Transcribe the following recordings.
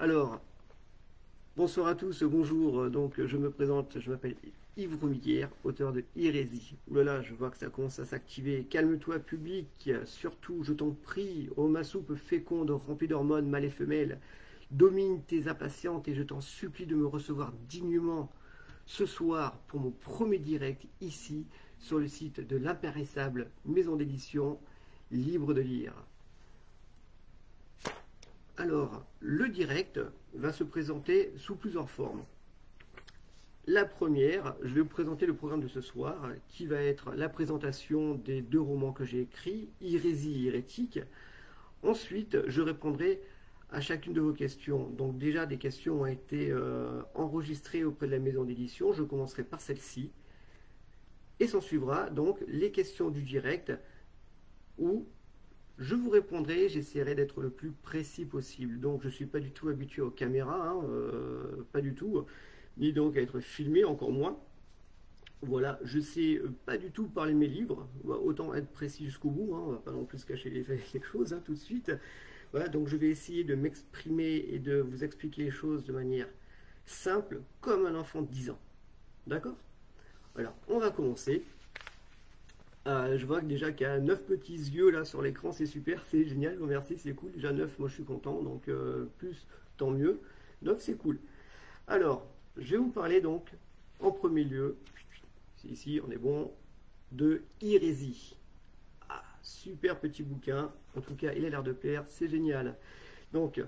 Alors, bonsoir à tous, bonjour. Donc, je me présente, je m'appelle Yves Romiguière, auteur de Hérésie. Oulala, je vois que ça commence à s'activer. Calme-toi, public. Surtout, je t'en prie, ô ma soupe féconde, remplie d'hormones mâles et femelles. Domine tes impatientes et je t'en supplie de me recevoir dignement ce soir pour mon premier direct ici sur le site de l'impérissable maison d'édition Libre de lire. Alors, le direct va se présenter sous plusieurs formes. La première, je vais vous présenter le programme de ce soir, qui va être la présentation des 2 romans que j'ai écrits, Hérésie et Hérétique. Ensuite, je répondrai à chacune de vos questions. Donc déjà, des questions ont été enregistrées auprès de la maison d'édition. Je commencerai par celle-ci. Et s'en suivra donc les questions du direct où je vous répondrai, j'essaierai d'être le plus précis possible. Donc je ne suis pas du tout habitué aux caméras, hein, pas du tout, ni donc à être filmé, encore moins. Voilà, je sais pas du tout parler de mes livres, autant être précis jusqu'au bout, hein, on va pas non plus cacher les choses tout de suite. Voilà, donc je vais essayer de m'exprimer et de vous expliquer les choses de manière simple, comme un enfant de 10 ans. D'accord? Alors, on va commencer. Je vois que déjà qu'il y a 9 petits yeux là sur l'écran, c'est super, c'est génial, merci, c'est cool. Déjà 9, moi je suis content, donc plus, tant mieux. Donc c'est cool. Alors, je vais vous parler donc, en premier lieu, c'est ici, on est bon, de Hérésie. Ah, super petit bouquin, en tout cas il a l'air de plaire, c'est génial. Donc,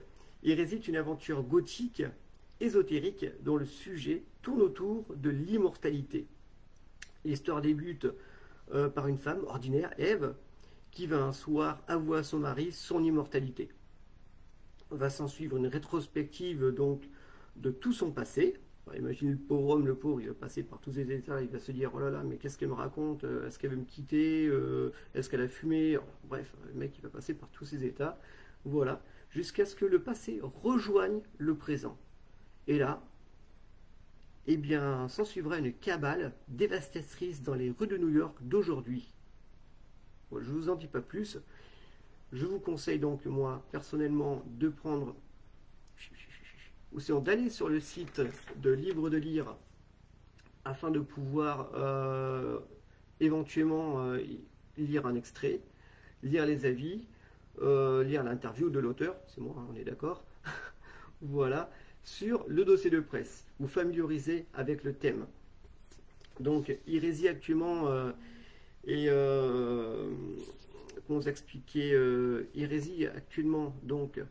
Hérésie est une aventure gothique, ésotérique, dont le sujet tourne autour de l'immortalité. L'histoire débute par une femme ordinaire, Ève, qui va un soir avouer à son mari son immortalité. Va s'en suivre une rétrospective donc de tout son passé. Alors, imaginez le pauvre homme, le pauvre, il va passer par tous ces états, il va se dire oh là là, mais qu'est-ce qu'elle me raconte, est-ce qu'elle veut me quitter, est-ce qu'elle a fumé, bref, le mec il va passer par tous ces états, voilà, jusqu'à ce que le passé rejoigne le présent. Et là, eh bien, s'en suivra une cabale dévastatrice dans les rues de New York d'aujourd'hui. Bon, je ne vous en dis pas plus. Je vous conseille donc, moi, personnellement, de prendre, ou sinon d'aller sur le site de Libre de lire, afin de pouvoir éventuellement lire un extrait, lire les avis, lire l'interview de l'auteur, c'est moi, hein, on est d'accord. Voilà, sur le dossier de presse, vous familiariser avec le thème. Donc, Hérésie actuellement comment vous expliquer, Hérésie actuellement donc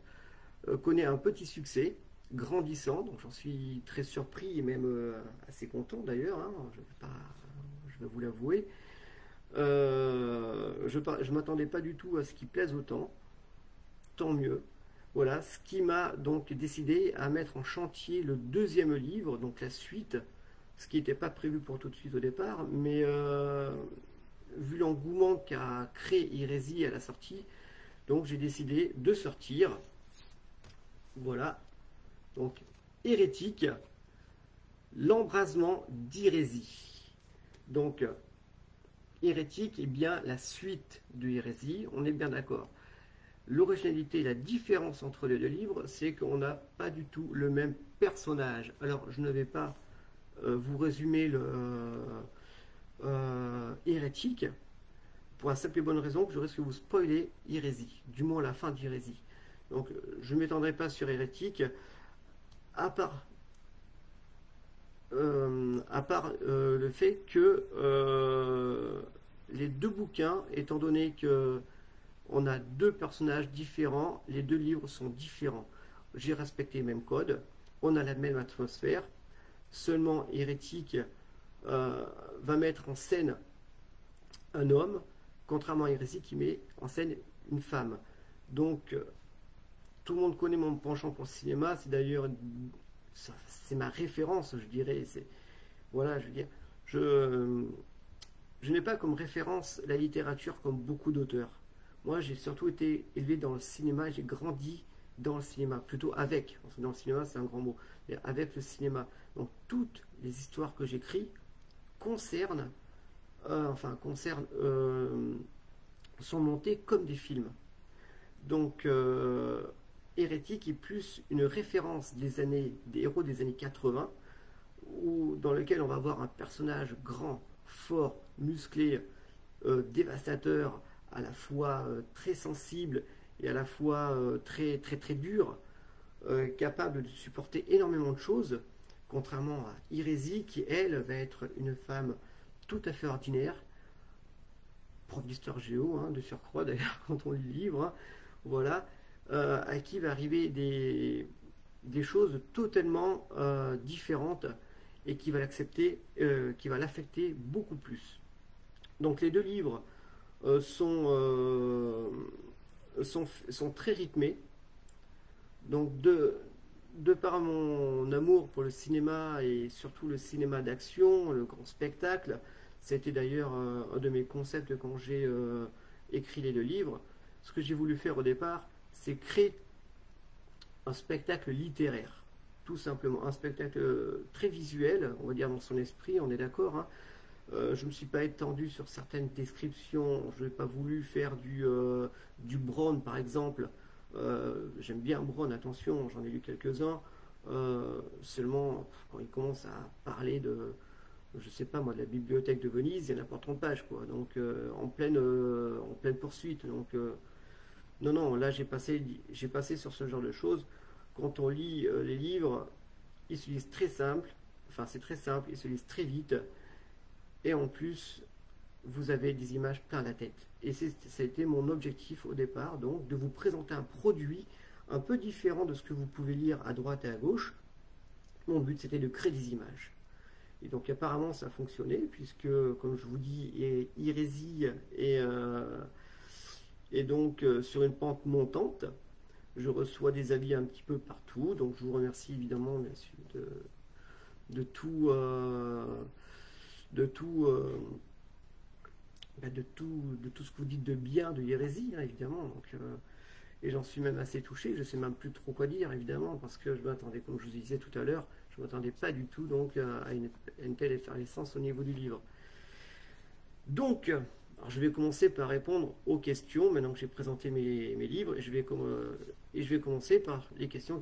connaît un petit succès grandissant, donc j'en suis très surpris et même assez content d'ailleurs, hein, je vais vous l'avouer. Je ne m'attendais pas du tout à ce qu'il plaise autant, tant mieux. Voilà, ce qui m'a donc décidé à mettre en chantier le 2e livre, donc la suite, ce qui n'était pas prévu pour tout de suite au départ, mais vu l'engouement qu'a créé Hérésie à la sortie, donc j'ai décidé de sortir, voilà, donc Hérétique, l'embrasement d'Hérésie. Donc Hérétique est bien la suite de Hérésie, on est bien d'accord. L'originalité et la différence entre les 2 livres, c'est qu'on n'a pas du tout le même personnage. Alors, je ne vais pas vous résumer le Hérétique, pour la simple et bonne raison que je risque de vous spoiler Hérésie, du moins la fin d'Hérésie. Donc, je ne m'étendrai pas sur Hérétique, à part le fait que les 2 bouquins, étant donné que on a 2 personnages différents, les 2 livres sont différents. J'ai respecté les mêmes codes, on a la même atmosphère, seulement Hérétique va mettre en scène un homme, contrairement à Hérésie qui met en scène une femme. Donc, tout le monde connaît mon penchant pour le cinéma, c'est d'ailleurs, c'est ma référence, je dirais. Voilà, je veux dire, je n'ai pas comme référence la littérature comme beaucoup d'auteurs. Moi, j'ai surtout été élevé dans le cinéma, j'ai grandi dans le cinéma, plutôt avec, parce que dans le cinéma, c'est un grand mot, mais avec le cinéma. Donc, toutes les histoires que j'écris concernent, sont montées comme des films. Donc, Hérétique est plus une référence des héros des années 80, dans lequel on va avoir un personnage grand, fort, musclé, dévastateur, à la fois très sensible et à la fois très très très dur, capable de supporter énormément de choses, contrairement à Hérésie qui, elle, va être une femme tout à fait ordinaire, prof d'histoire géo, hein, de surcroît d'ailleurs quand on lit le livre, hein, voilà, à qui va arriver des choses totalement différentes et qui va l'accepter, qui va l'affecter beaucoup plus. Donc les deux livres sont très rythmés. Donc de par mon amour pour le cinéma et surtout le cinéma d'action, le grand spectacle, c'était d'ailleurs un de mes concepts quand j'ai écrit les deux livres. Ce que j'ai voulu faire au départ, c'est créer un spectacle littéraire, tout simplement, un spectacle très visuel, on va dire dans son esprit, on est d'accord, hein. Je ne me suis pas étendu sur certaines descriptions, je n'ai pas voulu faire du Brown par exemple. J'aime bien Brown, attention, j'en ai lu quelques-uns. Seulement, quand il commence à parler de, je sais pas moi, de la bibliothèque de Venise, il y en a pour 30 pages, quoi. Donc, en pleine poursuite. Donc, non, non, là, j'ai passé sur ce genre de choses. Quand on lit les livres, ils se lisent très simple. Enfin, c'est très simple, ils se lisent très vite. Et en plus, vous avez des images plein la tête. Et ça a été mon objectif au départ, donc, de vous présenter un produit un peu différent de ce que vous pouvez lire à droite et à gauche. Mon but, c'était de créer des images. Et donc, apparemment, ça a fonctionné, puisque, comme je vous dis, Hérésie est donc sur une pente montante. Je reçois des avis un petit peu partout, donc je vous remercie évidemment, bien sûr, de tout... de tout ce que vous dites de bien de Hérésie, hein, évidemment. Donc, et j'en suis même assez touché, je ne sais même plus trop quoi dire, évidemment, parce que je m'attendais, comme je vous disais tout à l'heure, je ne m'attendais pas du tout donc, à une telle effervescence au niveau du livre. Donc, alors je vais commencer par répondre aux questions, maintenant que j'ai présenté mes livres, et je vais commencer par les questions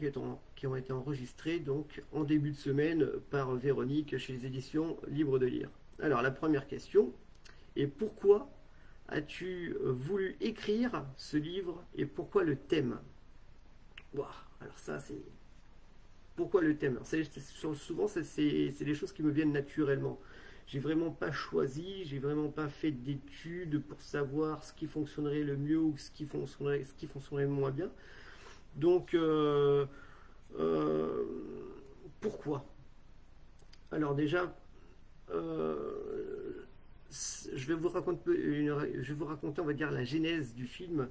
qui ont été enregistrées donc, en début de semaine par Véronique chez les éditions Livre de Lire. Alors, la première question est: pourquoi as-tu voulu écrire ce livre et pourquoi le thème? Wow, alors ça, c'est... Pourquoi le thème? Souvent, c'est des choses qui me viennent naturellement. J'ai vraiment pas choisi, j'ai vraiment pas fait d'études pour savoir ce qui fonctionnerait le mieux ou ce qui fonctionnerait moins bien. Donc, pourquoi? Alors déjà, je vais vous raconter, on va dire, la genèse du film.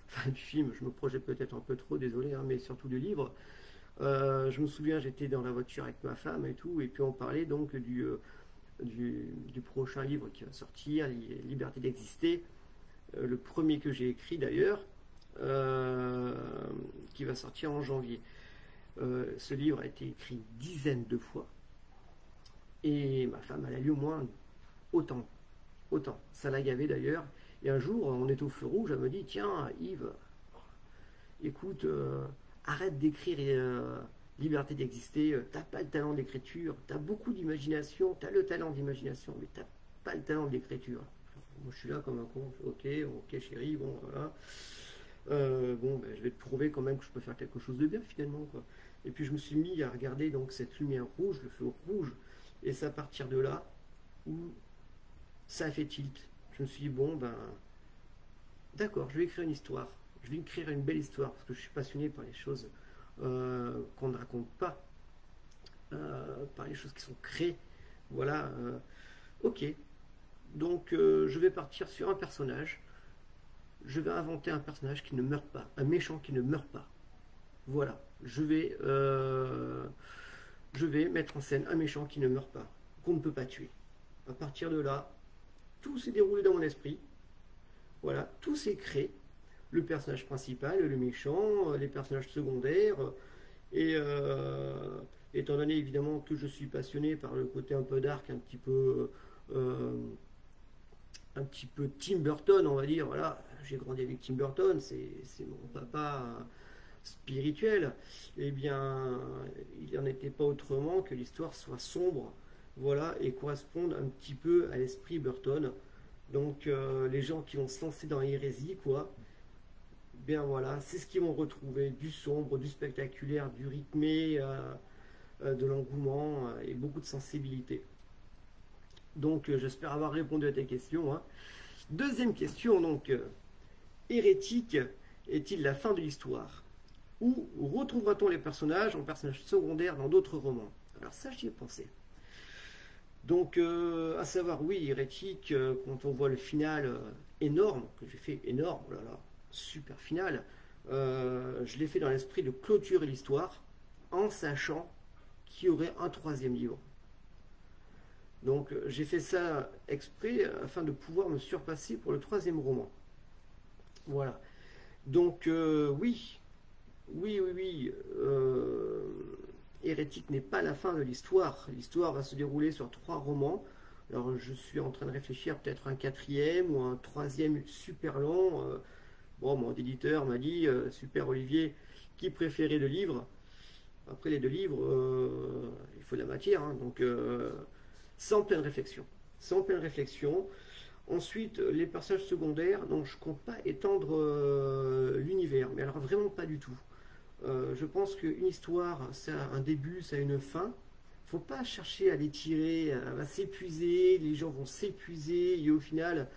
Enfin, du film, je me projette peut-être un peu trop, désolé, hein, mais surtout du livre. Je me souviens, j'étais dans la voiture avec ma femme et tout, et puis on parlait donc du prochain livre qui va sortir, Liberté d'exister, le premier que j'ai écrit d'ailleurs, qui va sortir en janvier. Ce livre a été écrit dizaines de fois, et ma femme, elle a lu au moins autant. Ça l'a gavé d'ailleurs. Et un jour, on est au feu rouge, elle me dit: tiens, Yves, écoute, arrête d'écrire Liberté d'exister, t'as pas le talent d'écriture, t'as beaucoup d'imagination, t'as le talent d'imagination, mais t'as pas le talent d'écriture. Moi je suis là comme un con, ok chérie, bon voilà. Bon, ben, je vais te prouver quand même que je peux faire quelque chose de bien finalement, quoi. Et puis je me suis mis à regarder donc cette lumière rouge, le feu rouge, et c'est à partir de là où ça a fait tilt. Je me suis dit, bon ben d'accord, je vais écrire une histoire, je vais écrire une belle histoire, parce que je suis passionné par les choses qu'on ne raconte pas, par les choses qui sont créées. Voilà, ok. Donc je vais partir sur un personnage. Je vais inventer un personnage qui ne meurt pas, un méchant qui ne meurt pas. Voilà, je vais mettre en scène un méchant qui ne meurt pas, qu'on ne peut pas tuer. À partir de là, tout s'est déroulé dans mon esprit. Voilà, tout s'est créé. Le personnage principal, le méchant, les personnages secondaires, et étant donné évidemment que je suis passionné par le côté un peu dark, un petit peu Tim Burton, on va dire, voilà, j'ai grandi avec Tim Burton, c'est mon papa, spirituel, eh bien, il n'en était pas autrement que l'histoire soit sombre, voilà, et corresponde un petit peu à l'esprit Burton. Donc, les gens qui vont se lancer dans l'hérésie, quoi, bien voilà, c'est ce qu'ils vont retrouver, du sombre, du spectaculaire, du rythmé, de l'engouement et beaucoup de sensibilité. Donc, j'espère avoir répondu à tes questions, hein. Deuxième question, donc, hérétique est-il la fin de l'histoire? Où retrouvera-t-on les personnages en personnages secondaires dans d'autres romans? Alors ça, j'y ai pensé. Donc, à savoir, oui, hérétique, quand on voit le final énorme, que j'ai fait énorme, oh là là, super final, je l'ai fait dans l'esprit de clôturer l'histoire, en sachant qu'il y aurait un troisième livre. Donc, j'ai fait ça exprès afin de pouvoir me surpasser pour le troisième roman. Voilà. Donc, oui, oui, oui, oui. Hérétique n'est pas la fin de l'histoire. L'histoire va se dérouler sur 3 romans. Alors, je suis en train de réfléchir peut-être un 4e ou un 3e super long. Bon, mon éditeur m'a dit, super Olivier, qui préférait le livre? Après les 2 livres, il faut de la matière, hein, donc sans pleine réflexion. Sans pleine réflexion. Ensuite, les personnages secondaires, donc je compte pas étendre l'univers, mais alors vraiment pas du tout. Je pense qu'une histoire, ça a un début, ça a une fin. Faut pas chercher à l'étirer, elle va s'épuiser, les gens vont s'épuiser, et au final,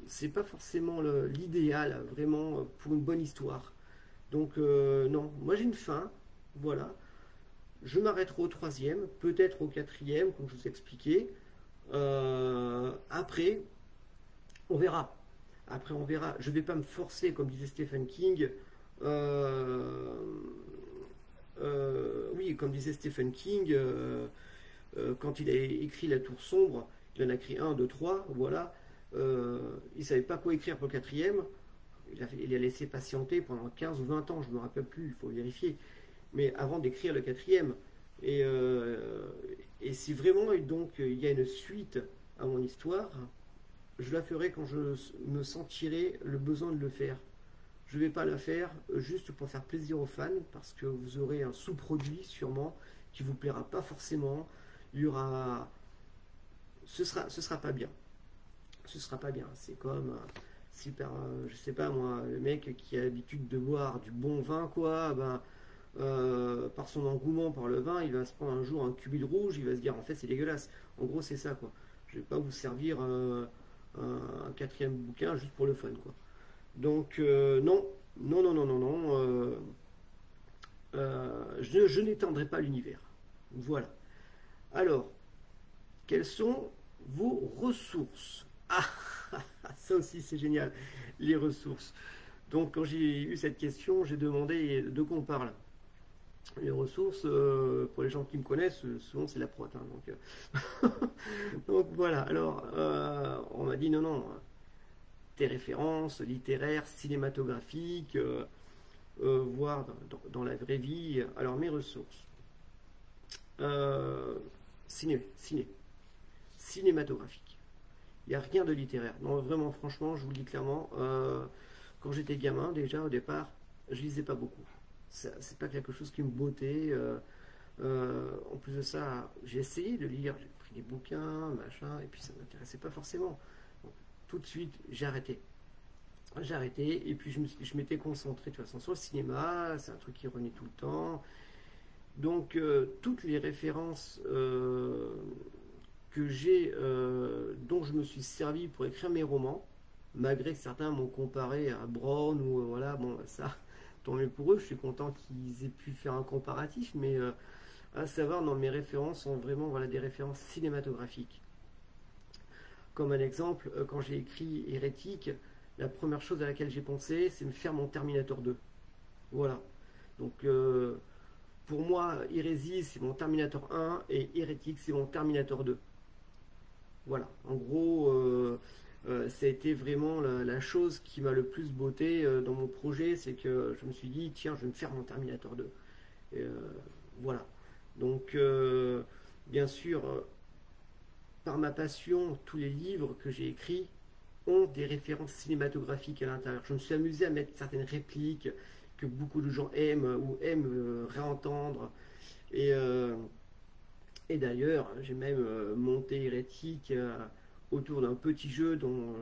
c'est pas forcément l'idéal, vraiment, pour une bonne histoire. Donc, non, moi j'ai une fin, voilà. Je m'arrêterai au 3e, peut-être au 4e, comme je vous ai expliqué. Après, on verra. Après, on verra. Je ne vais pas me forcer, comme disait Stephen King. Oui, comme disait Stephen King, quand il a écrit La Tour Sombre, il en a écrit 1, 2, 3, voilà. Il ne savait pas quoi écrire pour le 4e. Il a laissé patienter pendant 15 ou 20 ans, je ne me rappelle plus, il faut vérifier. Mais avant d'écrire le 4e. Et, si vraiment donc il y a une suite à mon histoire, je la ferai quand je me sentirai le besoin de le faire. Je ne vais pas le faire juste pour faire plaisir aux fans, parce que vous aurez un sous-produit sûrement qui vous plaira pas forcément. Il y aura, ce sera pas bien. Ce sera pas bien. C'est comme super, je sais pas moi, le mec qui a l'habitude de boire du bon vin, quoi. Ben par son engouement par le vin, il va se prendre un jour un cubit rouge, il va se dire en fait c'est dégueulasse. En gros c'est ça quoi. Je vais pas vous servir un 4e bouquin juste pour le fun quoi. Donc non, non, non, non, non, non, je n'étendrai pas l'univers. Voilà. Alors, quelles sont vos ressources? Ah, ça aussi c'est génial, les ressources. Donc quand j'ai eu cette question, j'ai demandé de quoi on parle. Les ressources, pour les gens qui me connaissent, souvent c'est la prot. Hein, donc voilà, alors on m'a dit non, non, tes références littéraires, cinématographiques, voire dans la vraie vie. Alors mes ressources, cinématographique. Il n'y a rien de littéraire. Non, vraiment, franchement, je vous le dis clairement, quand j'étais gamin, déjà au départ, je lisais pas beaucoup. C'est pas quelque chose qui me bottait. En plus de ça, j'ai essayé de lire, j'ai pris des bouquins, machin, et puis ça m'intéressait pas forcément. Donc, tout de suite, j'ai arrêté. J'ai arrêté, et puis je m'étais concentré de toute façon sur le cinéma, c'est un truc qui revenait tout le temps. Donc, toutes les références que j'ai, dont je me suis servi pour écrire mes romans, malgré que certains m'ont comparé à Brown, ou voilà, bon, ça, tant mieux pour eux, je suis content qu'ils aient pu faire un comparatif, mais à savoir, dans mes références sont vraiment voilà, des références cinématographiques. Comme un exemple, quand j'ai écrit Hérétique, la première chose à laquelle j'ai pensé, c'est me faire mon Terminator 2. Voilà. Donc, pour moi, Hérésie, c'est mon Terminator 1, et Hérétique, c'est mon Terminator 2. Voilà. En gros, ça a été vraiment la chose qui m'a le plus botté dans mon projet, c'est que je me suis dit, tiens, je vais me faire mon Terminator 2. Et, voilà. Donc, bien sûr, par ma passion, tous les livres que j'ai écrits, ont des références cinématographiques à l'intérieur. Je me suis amusé à mettre certaines répliques que beaucoup de gens aiment ou aiment réentendre. Et, euh, et d'ailleurs, j'ai même monté Hérétique autour d'un petit jeu dont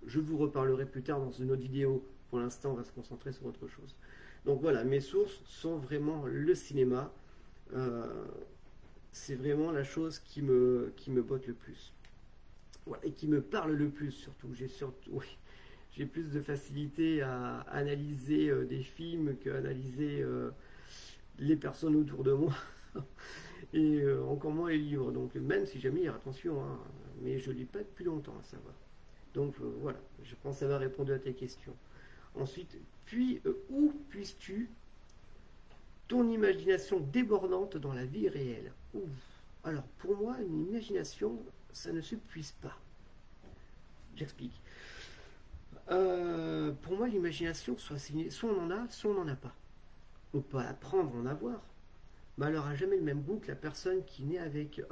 je vous reparlerai plus tard dans une autre vidéo. Pour l'instant, on va se concentrer sur autre chose. Donc voilà, mes sources sont vraiment le cinéma. Euh, c'est vraiment la chose qui me botte le plus. Voilà, et qui me parle le plus surtout. Oui, j'ai plus de facilité à analyser des films qu'à analyser les personnes autour de moi. Et encore moins les livres. Donc même si j'aime lire, attention, hein, mais je lis pas depuis longtemps, à savoir. Donc voilà, je pense que ça va répondre à tes questions. Ensuite, où puisses-tu ton imagination débordante dans la vie réelle? Ouf. Alors pour moi, une imagination, ça ne s'épuise pas. J'explique. Pour moi, l'imagination, soit on en a, soit on n'en a pas. On peut apprendre à en avoir, mais elle n'aura jamais le même goût que la personne qui naît avec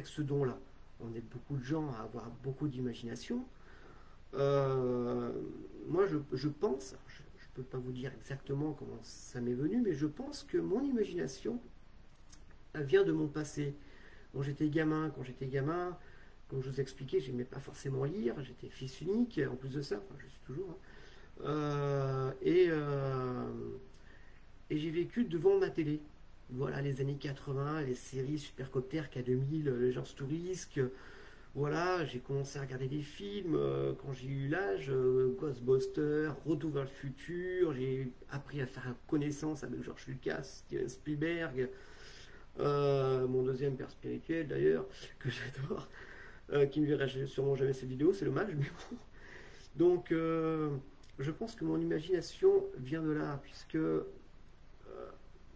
ce don-là. On est beaucoup de gens à avoir beaucoup d'imagination. Moi, je pense, je ne peux pas vous dire exactement comment ça m'est venu, mais je pense que mon imagination elle vient de mon passé. Quand j'étais gamin, comme je vous expliquais, je n'aimais pas forcément lire, j'étais fils unique, en plus de ça, enfin, je suis toujours. Hein. Et j'ai vécu devant ma télé. Voilà, les années 80, les séries Supercopter, K2000, Legends Tourist. Voilà, j'ai commencé à regarder des films quand j'ai eu l'âge, Ghostbusters, Retour vers le futur, j'ai appris à faire connaissance avec George Lucas, Steven Spielberg, mon deuxième père spirituel d'ailleurs, que j'adore, qui ne verra sûrement jamais cette vidéo, c'est dommage, mais bon. Donc, je pense que mon imagination vient de là, puisque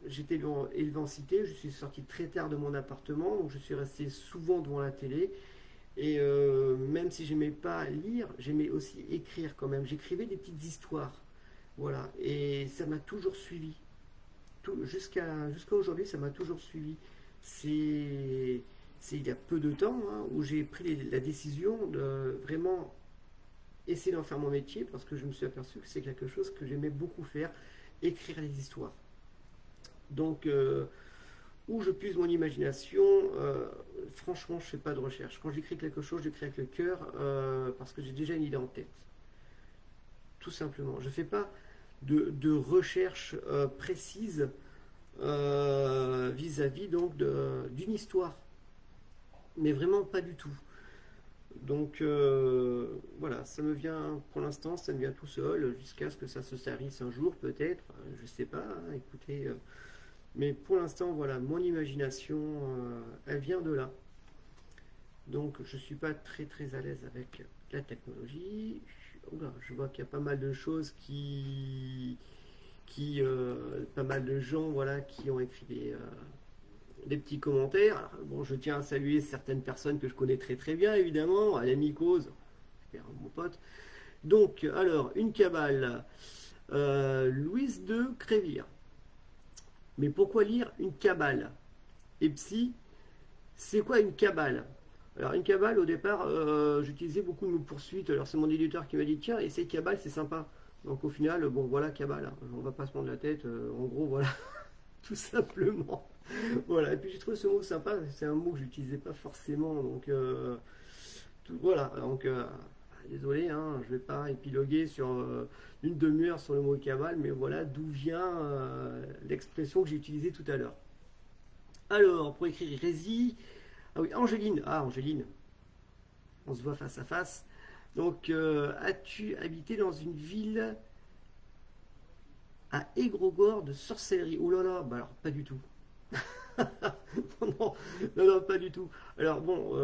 j'étais élevé en cité, je suis sorti très tard de mon appartement, donc je suis resté souvent devant la télé. Et même si j'aimais pas lire, j'aimais aussi écrire quand même. J'écrivais des petites histoires. Voilà. Et ça m'a toujours suivi. Jusqu'à aujourd'hui, ça m'a toujours suivi. C'est il y a peu de temps hein, où j'ai pris la décision de vraiment essayer d'en faire mon métier parce que je me suis aperçu que c'est quelque chose que j'aimais beaucoup faire, écrire des histoires. Donc, où je puise mon imagination, franchement, je ne fais pas de recherche. Quand j'écris quelque chose, j'écris avec le cœur parce que j'ai déjà une idée en tête. Tout simplement. Je ne fais pas de recherche précise vis-à-vis donc d'une histoire. Mais vraiment pas du tout. Donc voilà, ça me vient pour l'instant, ça me vient tout seul, jusqu'à ce que ça se tarisse un jour peut-être, je sais pas, hein, écoutez, mais pour l'instant voilà, mon imagination, elle vient de là. Donc je suis pas très très à l'aise avec la technologie. Oula, je vois qu'il y a pas mal de choses pas mal de gens voilà qui ont écrit des petits commentaires. Alors, bon, je tiens à saluer certaines personnes que je connais très très bien, évidemment, à l'ami Cause, mon pote. Donc, alors, une cabale, Louise de Crévire. Mais pourquoi lire une cabale? Et psy, c'est quoi une cabale? Alors, une cabale, au départ, j'utilisais beaucoup de mots poursuites. Alors, c'est mon éditeur qui m'a dit, tiens, essaye cabale, c'est sympa. Donc, au final, bon, voilà, cabale. Hein. On va pas se prendre la tête. En gros, voilà, tout simplement. Voilà, et puis j'ai trouvé ce mot sympa, c'est un mot que j'utilisais pas forcément, donc voilà, donc désolé, hein, je vais pas épiloguer sur une demi-heure sur le mot cabale, mais voilà d'où vient l'expression que j'ai utilisée tout à l'heure. Alors, pour écrire hérésie, ah oui, Angéline, on se voit face à face, donc as-tu habité dans une ville à égrégore de sorcellerie? Oh là là, bah alors pas du tout. non, non, non, pas du tout. Alors bon,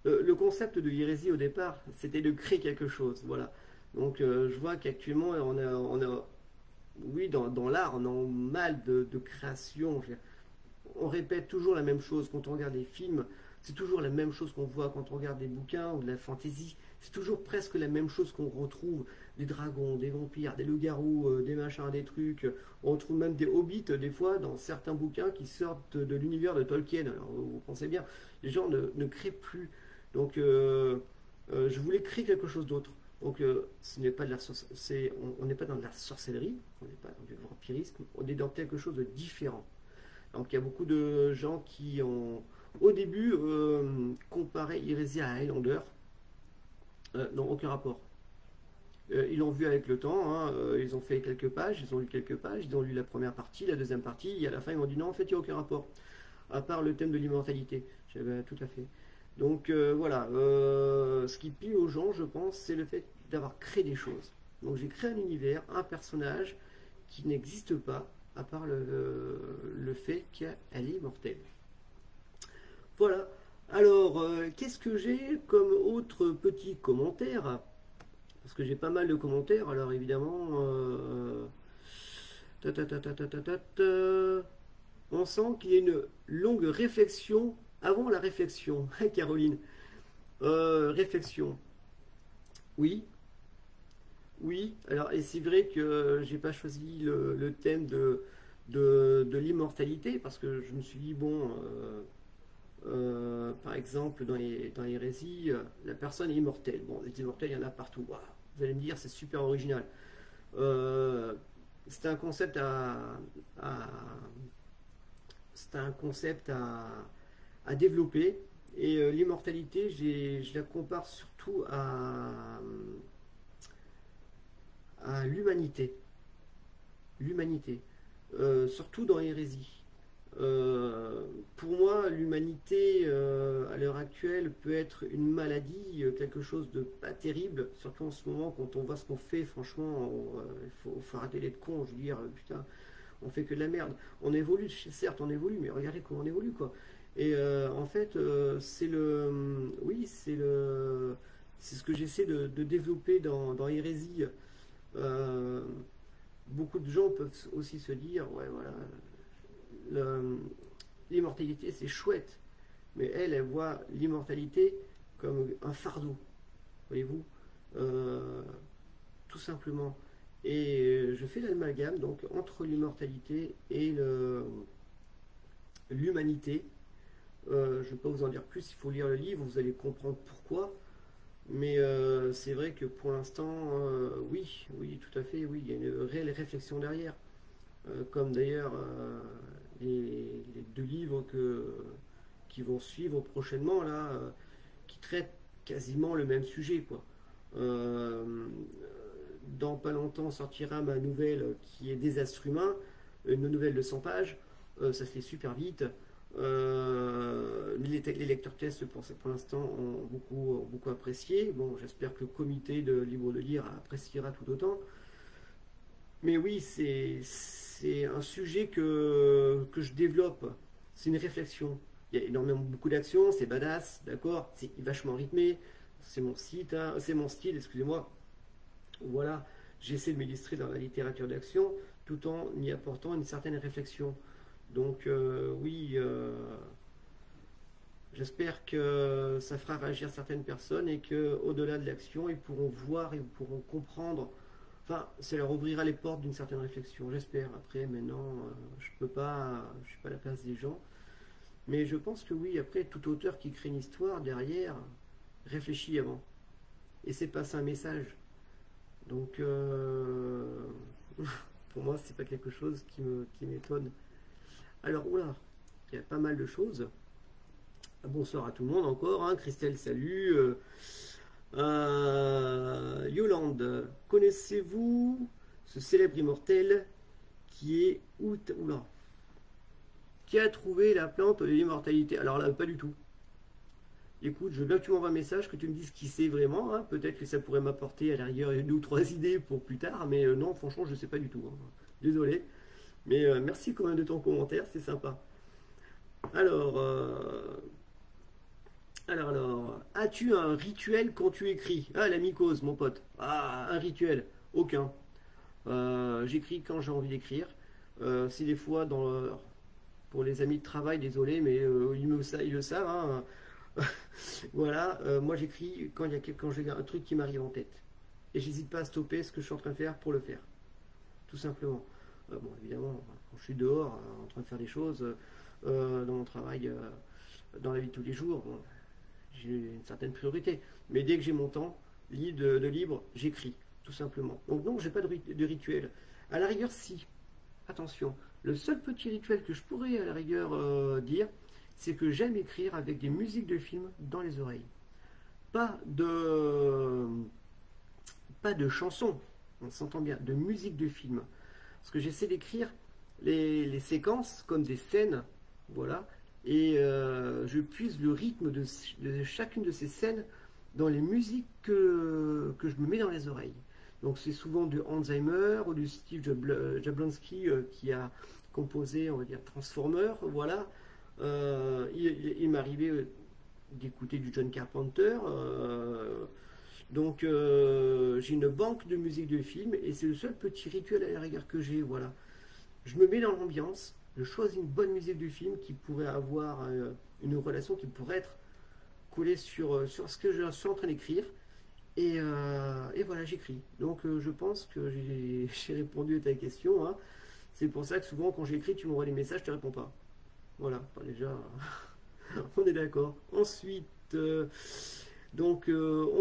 le concept de hérésie au départ, c'était de créer quelque chose. Voilà. Donc je vois qu'actuellement, oui, dans l'art, on a mal de création. On répète toujours la même chose quand on regarde des films. C'est toujours la même chose qu'on voit quand on regarde des bouquins ou de la fantaisie. C'est toujours presque la même chose qu'on retrouve. Des dragons, des vampires, des loups-garous, des machins, des trucs. On retrouve même des hobbits, des fois, dans certains bouquins qui sortent de l'univers de Tolkien. Alors, vous pensez bien, les gens ne créent plus. Donc, je voulais créer quelque chose d'autre. Donc, ce n'est pas de la on n'est pas dans de la sorcellerie, on n'est pas dans du vampirisme, on est dans quelque chose de différent. Donc, il y a beaucoup de gens qui ont, au début, comparé Hérésie à Highlander. Non, aucun rapport. Ils l'ont vu avec le temps, hein, ils ont fait quelques pages, ils ont lu quelques pages, ils ont lu la première partie, la deuxième partie, et à la fin ils m'ont dit non, en fait il n'y a aucun rapport, à part le thème de l'immortalité. J'avais tout à fait. Donc voilà, ce qui plaît aux gens, je pense, c'est le fait d'avoir créé des choses. Donc j'ai créé un univers, un personnage qui n'existe pas, à part le fait qu'elle est immortelle. Voilà. Alors, qu'est-ce que j'ai comme autre petit commentaire? Parce que j'ai pas mal de commentaires, alors évidemment, ta, ta, ta, ta, ta, ta, ta, ta. On sent qu'il y a une longue réflexion avant la réflexion. Caroline, réflexion. Oui, oui. Alors, et c'est vrai que j'ai pas choisi le thème de l'immortalité parce que je me suis dit, bon, par exemple, dans l'hérésie, la personne est immortelle. Bon, les immortels, il y en a partout. Waouh, vous allez me dire, c'est super original. Euh, c'est un concept à- c'est un concept à développer. Et l'immortalité, je la compare surtout à l'humanité. L'humanité. Surtout dans l'hérésie. Pour moi, l'humanité, à l'heure actuelle, peut être une maladie, quelque chose de pas terrible, surtout en ce moment, quand on voit ce qu'on fait, franchement, faut arrêter d'être con, je veux dire, putain, on fait que de la merde. On évolue, certes, on évolue, mais regardez comment on évolue, quoi. Et en fait, oui, c'est ce que j'essaie de développer dans Hérésie. Euh, Beaucoup de gens peuvent aussi se dire, ouais, voilà, l'immortalité c'est chouette, mais elle voit l'immortalité comme un fardeau, voyez-vous. Euh, Tout simplement. Et je fais l'amalgame donc entre l'immortalité et l'humanité. Je ne vais pas vous en dire plus, il faut lire le livre, vous allez comprendre pourquoi. Mais c'est vrai que pour l'instant, oui, oui, tout à fait, oui, il y a une réelle réflexion derrière. Comme d'ailleurs les deux livres qui vont suivre prochainement, là, qui traitent quasiment le même sujet, quoi. Euh, dans pas longtemps sortira ma nouvelle qui est Désastre humain, une nouvelle de 100 pages. Ça se fait super vite. Les lecteurs tests pour l'instant ont beaucoup apprécié. Bon, j'espère que le comité de Libre de Lire appréciera tout autant. Mais oui, c'est un sujet que je développe. C'est une réflexion. Il y a énormément beaucoup d'actions, c'est badass, d'accord, c'est vachement rythmé. C'est mon site, hein, c'est mon style, excusez-moi. Voilà, j'essaie de m'illustrer dans la littérature d'action tout en y apportant une certaine réflexion. Donc oui, j'espère que ça fera réagir certaines personnes et que au-delà de l'action, ils pourront voir et pourront comprendre. Enfin, ça leur ouvrira les portes d'une certaine réflexion, j'espère. Après, maintenant, je peux pas, je suis pas à la place des gens. Mais je pense que oui, après, tout auteur qui crée une histoire, derrière, réfléchit avant. Et c'est passe un message. Donc, pour moi, c'est pas quelque chose qui m'étonne. Alors, oula, il y a pas mal de choses. Bonsoir à tout le monde encore, hein. Christelle, salut. Yolande, connaissez-vous ce célèbre immortel qui est oula, qui a trouvé la plante de l'immortalité? Alors là, pas du tout. Écoute, je veux bien que tu m'envoies un message, que tu me dises qui c'est vraiment, hein. Peut-être que ça pourrait m'apporter à l'arrière deux ou trois idées pour plus tard, mais non, franchement, je ne sais pas du tout, hein. Désolé. Mais merci quand même de ton commentaire, c'est sympa. Alors, as-tu un rituel quand tu écris? Ah, la mycose, mon pote. Ah, un rituel. Aucun. J'écris quand j'ai envie d'écrire. Si des fois, pour les amis de travail, désolé, mais ils le savent, hein. Voilà, moi j'écris quand j'ai un truc qui m'arrive en tête. Et j'hésite pas à stopper ce que je suis en train de faire pour le faire. Tout simplement. Bon, évidemment, quand je suis dehors, en train de faire des choses, dans mon travail, dans la vie de tous les jours, bon, j'ai une certaine priorité. Mais dès que j'ai mon temps de libre, j'écris, tout simplement. Donc non, j'ai pas de rituel. À la rigueur, si. Attention, le seul petit rituel que je pourrais à la rigueur dire, c'est que j'aime écrire avec des musiques de films dans les oreilles. Pas de, pas de chansons, on s'entend bien, de musique de film. Parce que j'essaie d'écrire les séquences comme des scènes, voilà, et je puise le rythme de chacune de ces scènes dans les musiques que je me mets dans les oreilles. Donc c'est souvent de Hans Zimmer ou du Steve Jablonsky qui a composé, on va dire, Transformers, voilà. Il m'est arrivé d'écouter du John Carpenter, donc j'ai une banque de musique de film et c'est le seul petit rituel à la rigueur que j'ai, voilà. Je me mets dans l'ambiance, je choisis une bonne musique de film qui pourrait avoir une relation qui pourrait être collée sur ce que je suis en train d'écrire. Et voilà, j'écris. Donc je pense que j'ai répondu à ta question, hein. C'est pour ça que souvent quand j'écris, tu m'envoies des messages, je te réponds pas. Voilà, enfin, déjà, on est d'accord. Ensuite, on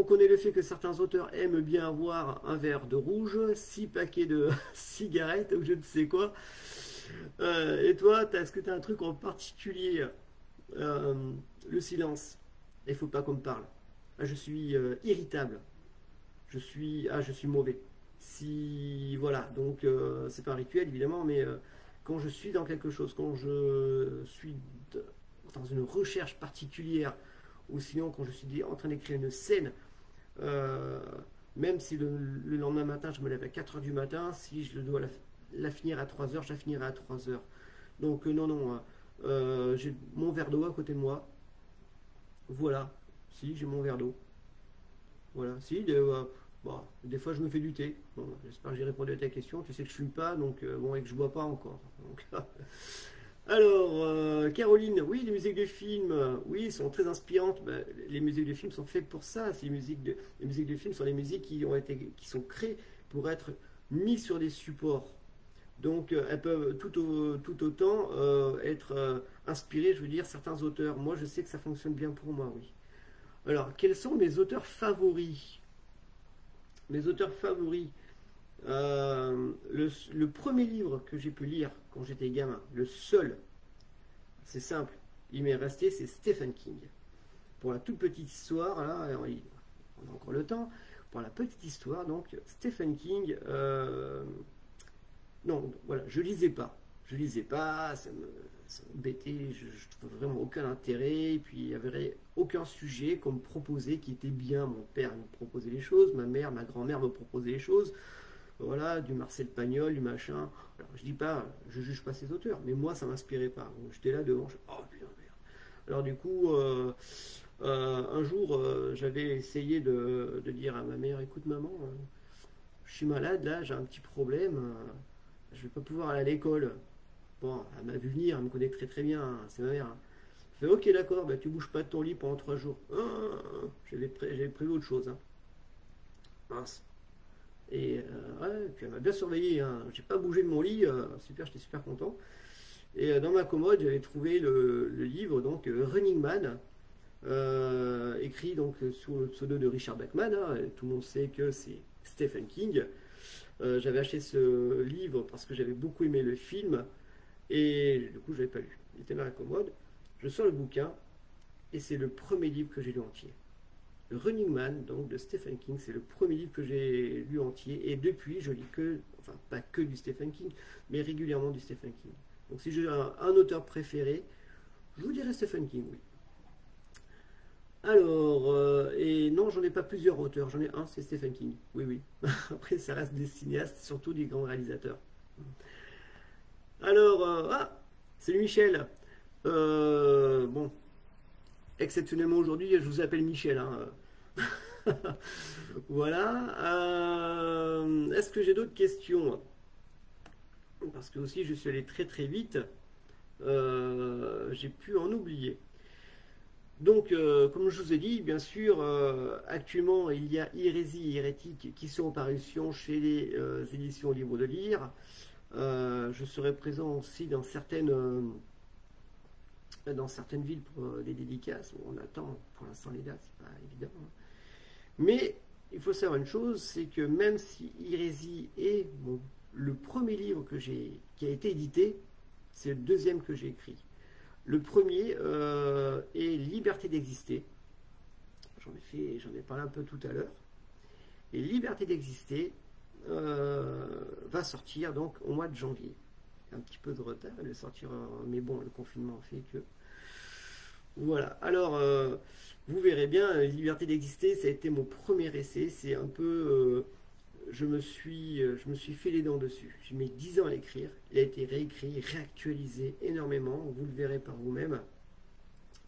connaît le fait que certains auteurs aiment bien avoir un verre de rouge, 6 paquets de cigarettes ou je ne sais quoi. Et toi, est-ce que tu as un truc en particulier? Le silence. Il faut pas qu'on me parle. Ah, je suis irritable. Je suis mauvais. Si voilà, donc c'est pas un rituel évidemment, mais quand je suis dans quelque chose, quand je suis dans une recherche particulière, ou sinon quand je suis en train d'écrire une scène, même si le lendemain matin je me lève à 4 h du matin, si je dois la finir à 3 h, je la finirai à 3 h. Donc non, j'ai mon verre d'eau à côté de moi. Voilà, si j'ai mon verre d'eau. Voilà, si, bon, des fois je me fais du thé. Bon, j'espère que j'ai répondu à ta question. Tu sais que je fume pas, donc bon, et que je bois pas encore. Donc, alors, Caroline, oui, les musiques de films, oui, sont très inspirantes. Ben, les musiques de films sont faites pour ça. Les musiques de films sont des musiques qui sont créées pour être mises sur des supports. Donc, elles peuvent tout autant être inspirées, je veux dire, certains auteurs. Moi, je sais que ça fonctionne bien pour moi, oui. Alors, quels sont mes auteurs favoris? Mes auteurs favoris. Le premier livre que j'ai pu lire quand j'étais gamin, le seul, c'est simple, il m'est resté, c'est Stephen King. Pour la toute petite histoire, là, on a encore le temps, pour la petite histoire, donc Stephen King, non, voilà, je lisais pas, ça me bêtait, je trouvais vraiment aucun intérêt, et puis il n'y avait aucun sujet qu'on me proposait qui était bien. Mon père me proposait les choses, ma mère, ma grand-mère me proposait les choses, voilà, du Marcel Pagnol, du machin. Alors je dis pas, je juge pas ces auteurs, mais moi ça m'inspirait pas. J'étais là devant, oh putain merde. Alors du coup, un jour, j'avais essayé de dire à ma mère, écoute maman, je suis malade là, j'ai un petit problème, je vais pas pouvoir aller à l'école. Bon, elle m'a vu venir, elle me connaît très très bien, hein, c'est ma mère. Hein. Elle fait ok d'accord, bah, tu bouges pas de ton lit pendant 3 jours. J'avais prévu autre chose. Hein. Mince. Et ouais, puis elle m'a bien surveillé, hein. J'ai pas bougé de mon lit, super, j'étais super content. Et dans ma commode, j'avais trouvé le livre, donc Running Man, écrit donc sous le pseudo de Richard Bachman. Hein. Tout le monde sait que c'est Stephen King. J'avais acheté ce livre parce que j'avais beaucoup aimé le film. Et du coup, je l'avais pas lu. Il était dans la commode. Je sors le bouquin et c'est le premier livre que j'ai lu entier. Le Running Man, donc de Stephen King, c'est le premier livre que j'ai lu entier. Et depuis, je lis enfin pas que du Stephen King, mais régulièrement du Stephen King. Donc si j'ai un auteur préféré, je vous dirais Stephen King, oui. Alors, et non, j'en ai pas plusieurs auteurs, j'en ai un, c'est Stephen King. Oui, oui. Après, ça reste des cinéastes, surtout des grands réalisateurs. Alors, salut Michel. Bon, exceptionnellement aujourd'hui, je vous appelle Michel. Hein. Voilà. Est-ce que j'ai d'autres questions? Parce que aussi, je suis allé très très vite. J'ai pu en oublier. Donc, comme je vous ai dit, bien sûr, actuellement, il y a Hérésie et Hérétique qui sont en parution chez les éditions Livres de Lire. Je serai présent aussi dans certaines dans certaines villes pour des dédicaces. On attend pour l'instant les dates, c'est pas évident. Mais il faut savoir une chose, c'est que même si Hérésie est le premier livre qui a été édité, c'est le deuxième que j'ai écrit. Le premier est Liberté d'exister. J'en ai parlé un peu tout à l'heure. Et Liberté d'exister va sortir donc au mois de janvier. Un petit peu de retard, elle va sortir, mais bon, le confinement fait que. Voilà. Alors, vous verrez bien, Liberté d'exister, ça a été mon premier essai. C'est un peu. Je me suis fait les dents dessus. J'ai mis 10 ans à l'écrire. Il a été réécrit, réactualisé énormément. Vous le verrez par vous-même.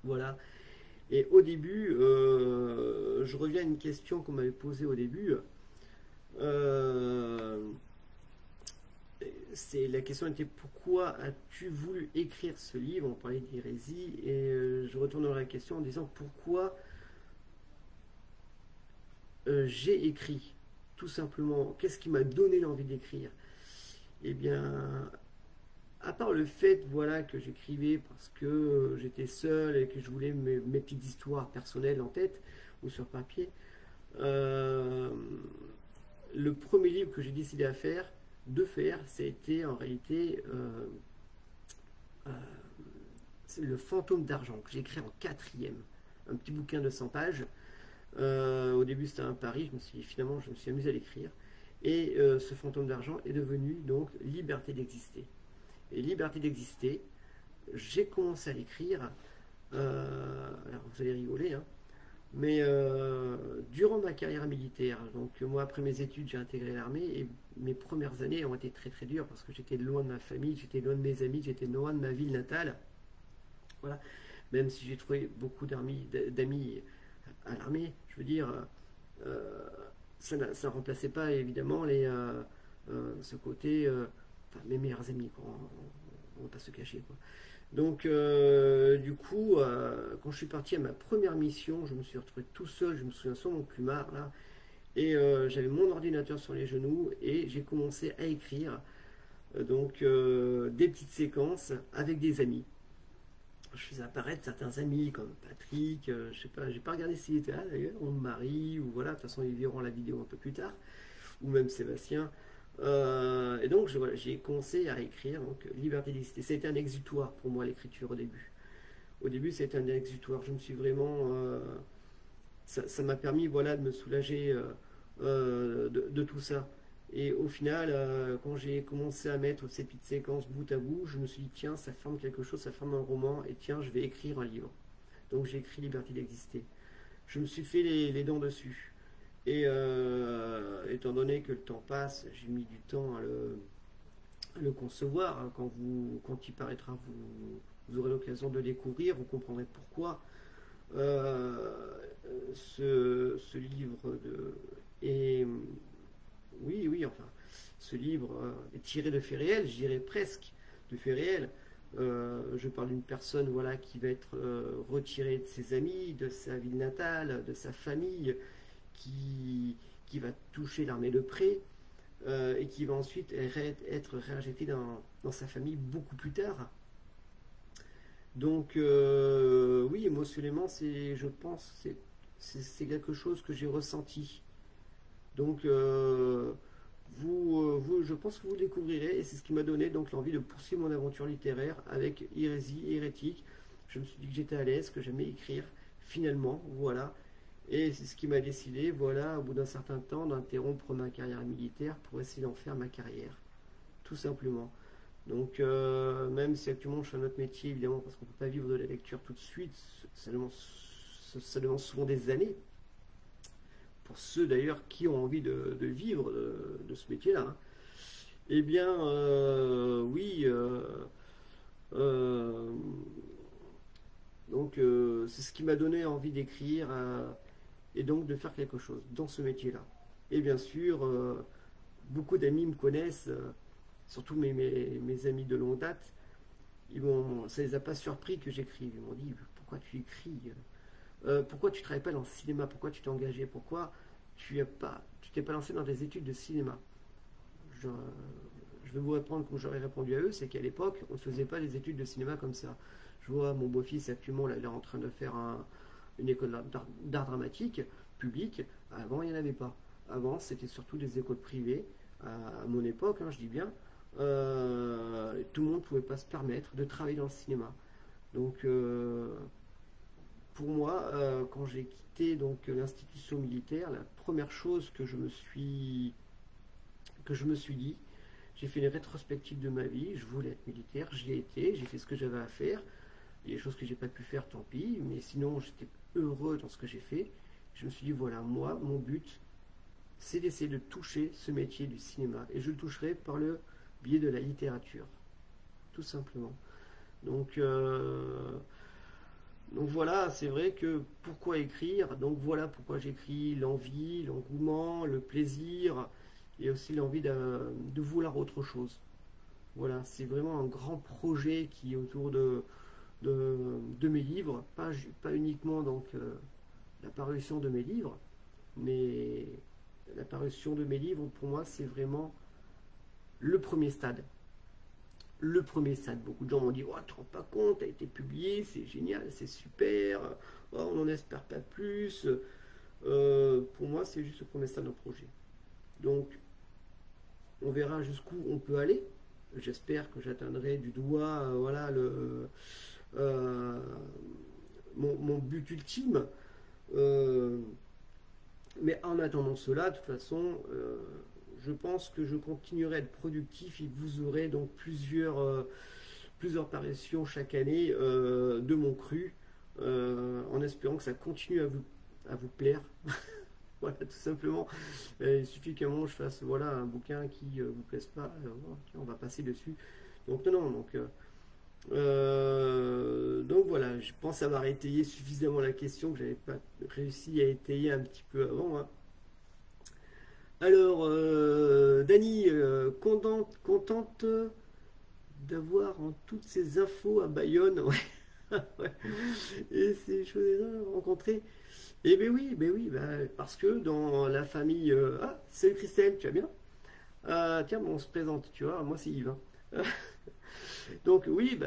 Voilà. Et au début, je reviens à une question qu'on m'avait posée au début. La question était pourquoi as-tu voulu écrire ce livre? On parlait d'hérésie et je retournerai la question en disant pourquoi j'ai écrit. Tout simplement, qu'est-ce qui m'a donné l'envie d'écrire? Eh bien, à part le fait voilà, que j'écrivais parce que j'étais seul et que je voulais mes petites histoires personnelles en tête ou sur papier, le premier livre que j'ai décidé de faire, c'était en réalité c'est Le Fantôme d'argent, que j'ai écrit en quatrième. Un petit bouquin de 100 pages. Au début c'était un pari, finalement je me suis amusé à l'écrire. Et ce Fantôme d'argent est devenu donc Liberté d'exister. Et Liberté d'exister, j'ai commencé à l'écrire, alors vous allez rigoler, hein, mais durant ma carrière militaire. Donc moi après mes études j'ai intégré l'armée et mes premières années ont été très très dures parce que j'étais loin de ma famille, j'étais loin de mes amis, j'étais loin de ma ville natale. Voilà. Même si j'ai trouvé beaucoup d'amis à l'armée, je veux dire, ça ne remplaçait pas évidemment ce côté, enfin, mes meilleurs amis, quoi, on ne va pas se cacher, quoi. Donc, du coup, quand je suis parti à ma première mission, je me suis retrouvé tout seul, je me souviens sur mon plumard, là, et j'avais mon ordinateur sur les genoux, et j'ai commencé à écrire des petites séquences avec des amis. Je faisais apparaître certains amis comme Patrick, je sais pas, j'ai pas regardé s'il était là d'ailleurs, ou Marie, ou voilà, de toute façon ils verront la vidéo un peu plus tard, ou même Sébastien. Et donc voilà, j'ai commencé à écrire donc Liberté d'exister. Ça a été un exutoire pour moi l'écriture au début. Au début, ça a été un exutoire. Je me suis vraiment, ça m'a permis voilà de me soulager de tout ça. Et au final, quand j'ai commencé à mettre ces petites séquences bout à bout, je me suis dit tiens, ça forme quelque chose, ça forme un roman, et tiens, je vais écrire un livre. Donc j'ai écrit Liberté d'exister. Je me suis fait les dents dessus. Et étant donné que le temps passe, j'ai mis du temps à le concevoir. Hein. Quand il paraîtra, vous aurez l'occasion de le découvrir, vous comprendrez pourquoi ce livre est. Oui, enfin, ce livre est tiré de faits réels, je dirais presque de faits réels. Je parle d'une personne voilà, qui va être retirée de ses amis, de sa ville natale, de sa famille, qui va toucher l'armée de près et qui va ensuite être réinjecté dans sa famille beaucoup plus tard. Donc oui, émotionnellement, je pense, c'est quelque chose que j'ai ressenti. Donc je pense que vous le découvrirez et c'est ce qui m'a donné donc l'envie de poursuivre mon aventure littéraire avec Hérésie, Hérétique. Je me suis dit que j'étais à l'aise, que j'aimais écrire, finalement, voilà. Et c'est ce qui m'a décidé, voilà, au bout d'un certain temps, d'interrompre ma carrière militaire pour essayer d'en faire ma carrière, tout simplement. Donc, même si actuellement je fais un autre métier, évidemment, parce qu'on ne peut pas vivre de la lecture tout de suite, ça demande souvent des années. Pour ceux d'ailleurs qui ont envie de vivre de ce métier-là. Hein. Eh bien, oui. Donc, c'est ce qui m'a donné envie d'écrire et donc de faire quelque chose dans ce métier-là. Et bien sûr, beaucoup d'amis me connaissent, surtout mes amis de longue date. Ça les a pas surpris que j'écrive. Ils m'ont dit pourquoi tu écris pourquoi tu ne travailles pas dans le cinéma? Pourquoi tu t'es engagé? Pourquoi tu t'es pas lancé dans des études de cinéma? Je je vais vous répondre comme j'aurais répondu à eux, c'est qu'à l'époque, on ne faisait pas les études de cinéma comme ça. Je vois mon beau-fils actuellement, là, il est en train de faire une école d'art dramatique publique. Avant, il n'y en avait pas. Avant, c'était surtout des écoles privées. À mon époque, hein, je dis bien, tout le monde ne pouvait pas se permettre de travailler dans le cinéma. Donc, pour moi, quand j'ai quitté donc l'institution militaire, la première chose que je me suis dit, j'ai fait une rétrospective de ma vie. Je voulais être militaire, j'y ai été, j'ai fait ce que j'avais à faire. Il y a des choses que j'ai pas pu faire, tant pis, mais sinon j'étais heureux dans ce que j'ai fait. Je me suis dit, voilà, moi, mon but, c'est d'essayer de toucher ce métier du cinéma. Et je le toucherai par le biais de la littérature, tout simplement. Donc, donc voilà, c'est vrai que pourquoi écrire? Donc voilà pourquoi j'écris: l'envie, l'engouement, le plaisir, et aussi l'envie de vouloir autre chose. Voilà, c'est vraiment un grand projet qui est autour de mes livres, pas uniquement donc la parution de mes livres, mais la parution de mes livres, pour moi, c'est vraiment le premier stade. Le premier stade. Beaucoup de gens m'ont dit: oh, tu te rends pas compte, t'as été publié, c'est génial, c'est super, oh, on n'en espère pas plus. Pour moi, c'est juste le premier stade d'un projet. Donc, on verra jusqu'où on peut aller. J'espère que j'atteindrai du doigt voilà, mon but ultime. Mais en attendant cela, de toute façon, je pense que je continuerai à être productif et vous aurez donc plusieurs parutions chaque année de mon cru, en espérant que ça continue à vous plaire. Voilà, tout simplement. Il suffit qu'à un moment je fasse voilà, un bouquin qui vous plaise pas, on va passer dessus. Donc non, donc voilà, je pense avoir étayé suffisamment la question, que j'avais pas réussi à étayer un petit peu avant, hein. Alors, Dani, contente d'avoir en toutes ces infos à Bayonne, ouais. Ouais. Et ces choses rencontrées. Eh ben oui, parce que dans la famille... Ah, salut Christelle, tu vas bien? Tiens, bon, on se présente, tu vois, moi c'est Yves, hein. Donc oui,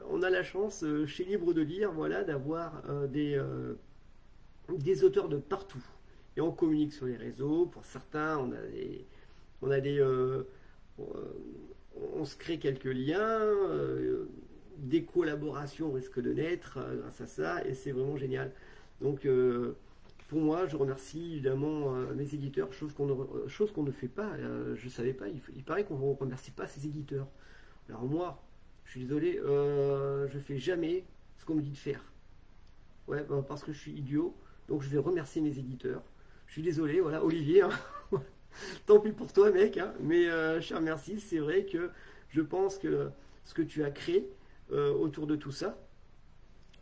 on a la chance chez Libre de Lire, voilà, d'avoir des auteurs de partout. Et on communique sur les réseaux. Pour certains, on a on se crée quelques liens, des collaborations risquent de naître grâce à ça, et c'est vraiment génial. Donc pour moi, je remercie évidemment mes éditeurs, chose qu'on ne fait pas. Je ne savais pas, il paraît qu'on ne remercie pas ses éditeurs. Alors moi, je suis désolé, je fais jamais ce qu'on me dit de faire. Ouais, parce que je suis idiot, donc je vais remercier mes éditeurs. Je suis désolé, voilà, Olivier, hein. Tant pis pour toi, mec, hein, mais je te remercie. C'est vrai que je pense que ce que tu as créé autour de tout ça,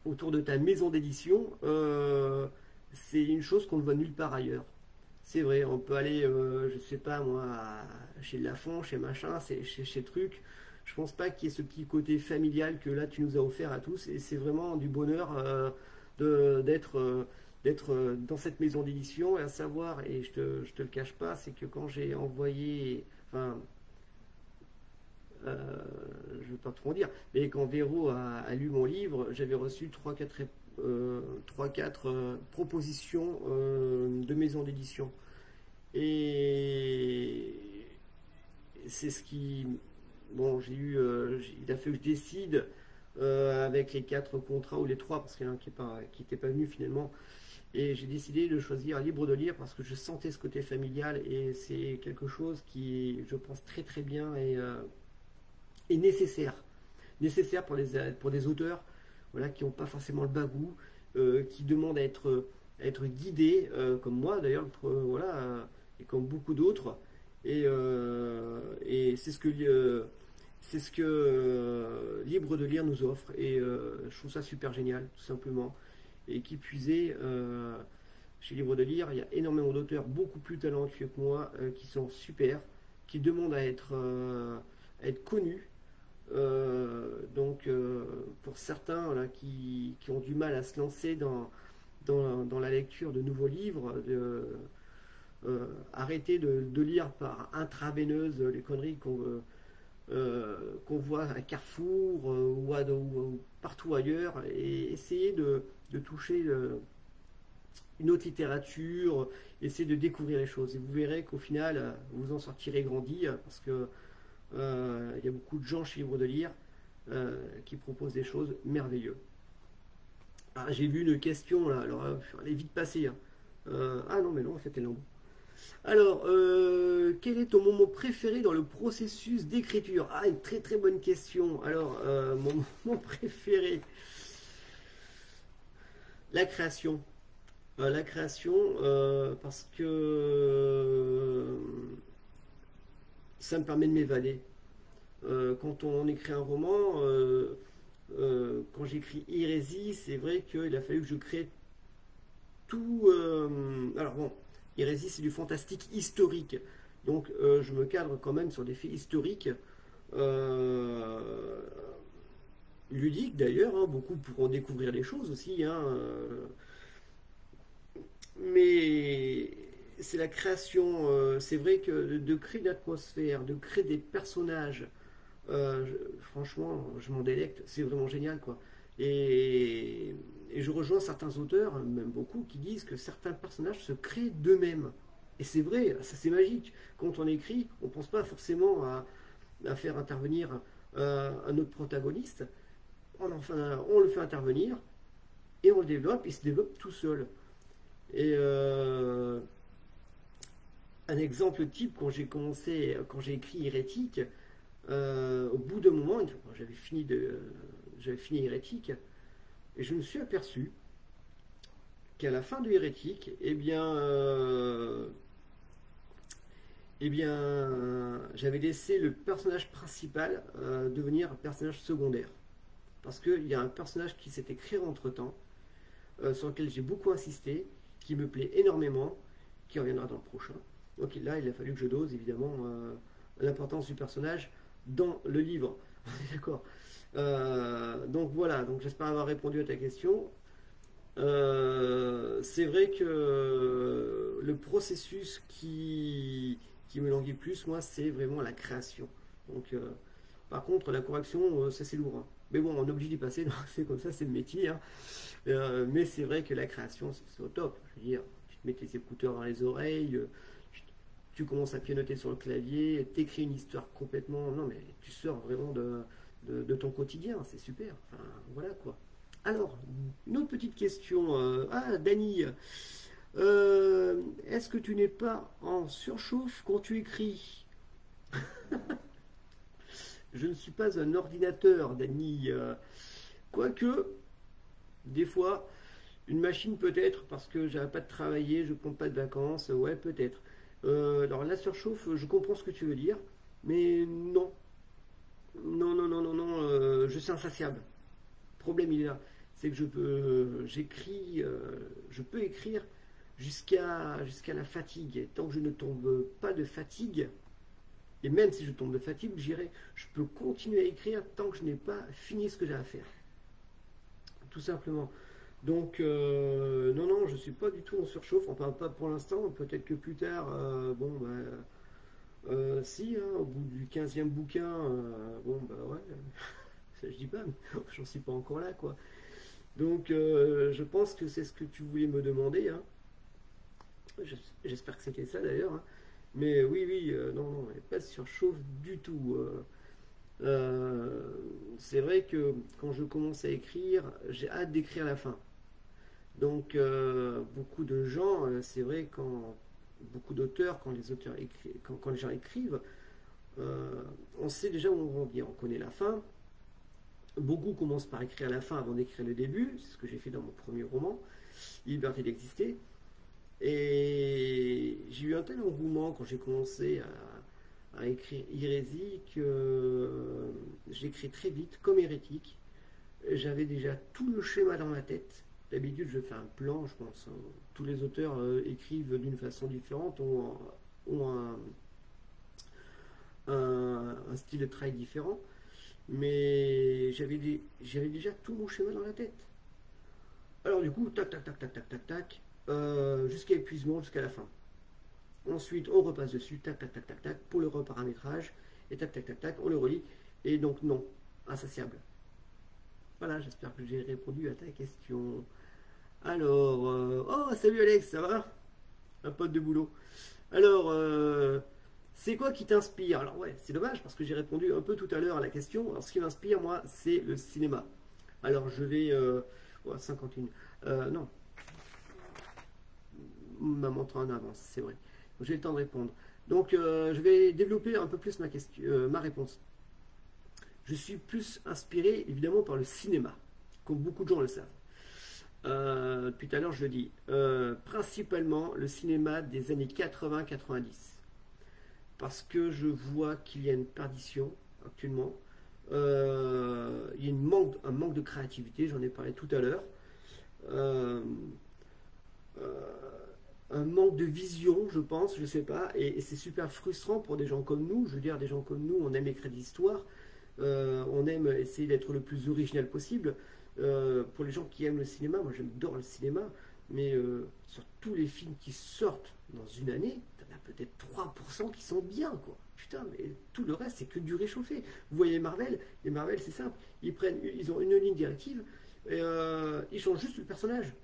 autour de ta maison d'édition, c'est une chose qu'on ne voit nulle part ailleurs. C'est vrai, on peut aller, je sais pas moi, chez Lafon, chez machin, chez truc. Je pense pas qu'il y ait ce petit côté familial que là tu nous as offert à tous, et c'est vraiment du bonheur d'être dans cette maison d'édition. Et à savoir, et je te le cache pas, c'est que quand j'ai envoyé, enfin, je ne veux pas trop en dire, mais quand Véro a lu mon livre, j'avais reçu 3-4 propositions de maisons d'édition. Et c'est ce qui... Bon, il a fait que je décide avec les 4 contrats, ou les 3, parce qu'il y en a un qui n'était pas venu finalement. Et j'ai décidé de choisir Libre de Lire parce que je sentais ce côté familial, et c'est quelque chose qui, je pense, très très bien et nécessaire. Nécessaire pour des auteurs, voilà, qui n'ont pas forcément le bagou, qui demandent à être guidés, comme moi d'ailleurs, voilà, et comme beaucoup d'autres. Et c'est ce que Libre de Lire nous offre, et je trouve ça super génial, tout simplement. Et qui puisait, chez Libre de Lire, il y a énormément d'auteurs beaucoup plus talentueux que moi, qui sont super, qui demandent à être connus. Donc pour certains, voilà, qui ont du mal à se lancer dans la lecture de nouveaux livres, arrêter de lire par intraveineuse les conneries qu'on voit à Carrefour ou partout ailleurs, et essayer de toucher une autre littérature, essayer de découvrir les choses. Et vous verrez qu'au final, vous en sortirez grandi, parce que il y a beaucoup de gens chez Livre de Lire qui proposent des choses merveilleuses. Ah, j'ai vu une question là, alors elle est vite passée. Hein. Ah non, mais non, en fait, elle est en haut. Alors, quel est ton moment préféré dans le processus d'écriture? Ah, une très très bonne question. Alors, mon moment préféré, la création. La création, parce que ça me permet de m'évader. Quand on écrit un roman, quand j'écris Hérésie, c'est vrai qu'il a fallu que je crée tout. Alors bon, Hérésie, c'est du fantastique historique. Donc je me cadre quand même sur des faits historiques, euh, ludiques d'ailleurs. Hein, beaucoup pourront découvrir des choses aussi. Hein, mais c'est la création. C'est vrai que de créer une atmosphère, de créer des personnages, franchement, je m'en délecte. C'est vraiment génial, quoi. Et je rejoins certains auteurs, même beaucoup, qui disent que certains personnages se créent d'eux-mêmes. Et c'est vrai, ça c'est magique. Quand on écrit, on ne pense pas forcément à faire intervenir un autre protagoniste. On le fait intervenir et on le développe, il se développe tout seul. Et un exemple type, quand j'ai écrit Hérétique, au bout d'un moment, j'avais fini Hérétique, et je me suis aperçu qu'à la fin de Hérétique, j'avais laissé le personnage principal devenir un personnage secondaire. Parce qu'il y a un personnage qui s'est créé entre-temps, sur lequel j'ai beaucoup insisté, qui me plaît énormément, qui reviendra dans le prochain. Donc là, il a fallu que je dose, évidemment, l'importance du personnage dans le livre. On est d'accord. Donc voilà, donc j'espère avoir répondu à ta question. C'est vrai que le processus qui me languit plus, moi, c'est vraiment la création. Donc, par contre, la correction, ça c'est lourd. Hein. Mais bon, on est obligé d'y passer, donc c'est comme ça, c'est le métier. Hein. Mais c'est vrai que la création, c'est au top. Je veux dire, tu te mets tes écouteurs dans les oreilles, tu commences à pianoter sur le clavier, t'écris une histoire complètement. Non, mais tu sors vraiment de ton quotidien, c'est super. Enfin, voilà quoi. Alors, une autre petite question. Dany, est-ce que tu n'es pas en surchauffe quand tu écris? Je ne suis pas un ordinateur, Dany. Quoique, des fois, une machine peut-être, parce que j'arrête pas de travailler, je ne prends pas de vacances, ouais, peut-être. Alors, la surchauffe, je comprends ce que tu veux dire, mais non. Non, non, non, non, non, je suis insatiable. Le problème, il est là. C'est que je peux écrire jusqu'à la fatigue. Et tant que je ne tombe pas de fatigue, et même si je tombe de fatigue, je peux continuer à écrire tant que je n'ai pas fini ce que j'ai à faire. Tout simplement. Donc, non, non, je ne suis pas du tout en surchauffe. Enfin, pas pour l'instant. Peut-être que plus tard, si, hein, au bout du 15e bouquin, ouais, ça je dis pas, mais j'en suis pas encore là, quoi. Donc, je pense que c'est ce que tu voulais me demander, hein. J'espère que c'était ça d'ailleurs, hein. Mais oui, oui, non, non, il n'y a pas de surchauffe du tout. C'est vrai que quand je commence à écrire, j'ai hâte d'écrire la fin. Donc, beaucoup de gens, c'est vrai, beaucoup d'auteurs, quand les gens écrivent, on sait déjà où on va dire, on connaît la fin. Beaucoup commencent par écrire la fin avant d'écrire le début, c'est ce que j'ai fait dans mon premier roman, Liberté d'exister. Et j'ai eu un tel engouement quand j'ai commencé à écrire Hérésie que j'écris très vite, comme Hérétique. J'avais déjà tout le schéma dans ma tête. D'habitude, je fais un plan, je pense. Hein. Tous les auteurs écrivent d'une façon différente, ont un style de travail différent. Mais j'avais déjà tout mon schéma dans la tête. Alors du coup, tac, tac, tac, tac, tac, tac, tac, jusqu'à épuisement, jusqu'à la fin. Ensuite, on repasse dessus, tac, tac, tac, tac, tac, pour le reparamétrage. et tac, tac, tac, tac, on le relit, et donc non, insatiable. Voilà, j'espère que j'ai répondu à ta question. Alors, oh, salut Alex, ça va? Un pote de boulot. Alors, c'est quoi qui t'inspire? Alors ouais, c'est dommage parce que j'ai répondu un peu tout à l'heure à la question. Alors ce qui m'inspire, moi, c'est le cinéma. Alors je vais... ouais, 51. Non, ma montre en avance, c'est vrai. J'ai le temps de répondre. Donc je vais développer un peu plus ma réponse. Je suis plus inspiré évidemment par le cinéma, comme beaucoup de gens le savent. Depuis tout à l'heure, je le dis. Principalement le cinéma des années 80-90. Parce que je vois qu'il y a une perdition actuellement. Il y a un manque de créativité, j'en ai parlé tout à l'heure. Euh, un manque de vision, je pense, je sais pas, et c'est super frustrant pour des gens comme nous. Je veux dire, des gens comme nous, on aime écrire des histoires, on aime essayer d'être le plus original possible. Pour les gens qui aiment le cinéma, moi j'adore le cinéma, mais sur tous les films qui sortent dans une année, t'en as peut-être 3% qui sont bien, quoi. Putain, mais tout le reste, c'est que du réchauffé. Vous voyez Marvel, et Marvel, c'est simple. Ils ont une ligne directive, et ils changent juste le personnage.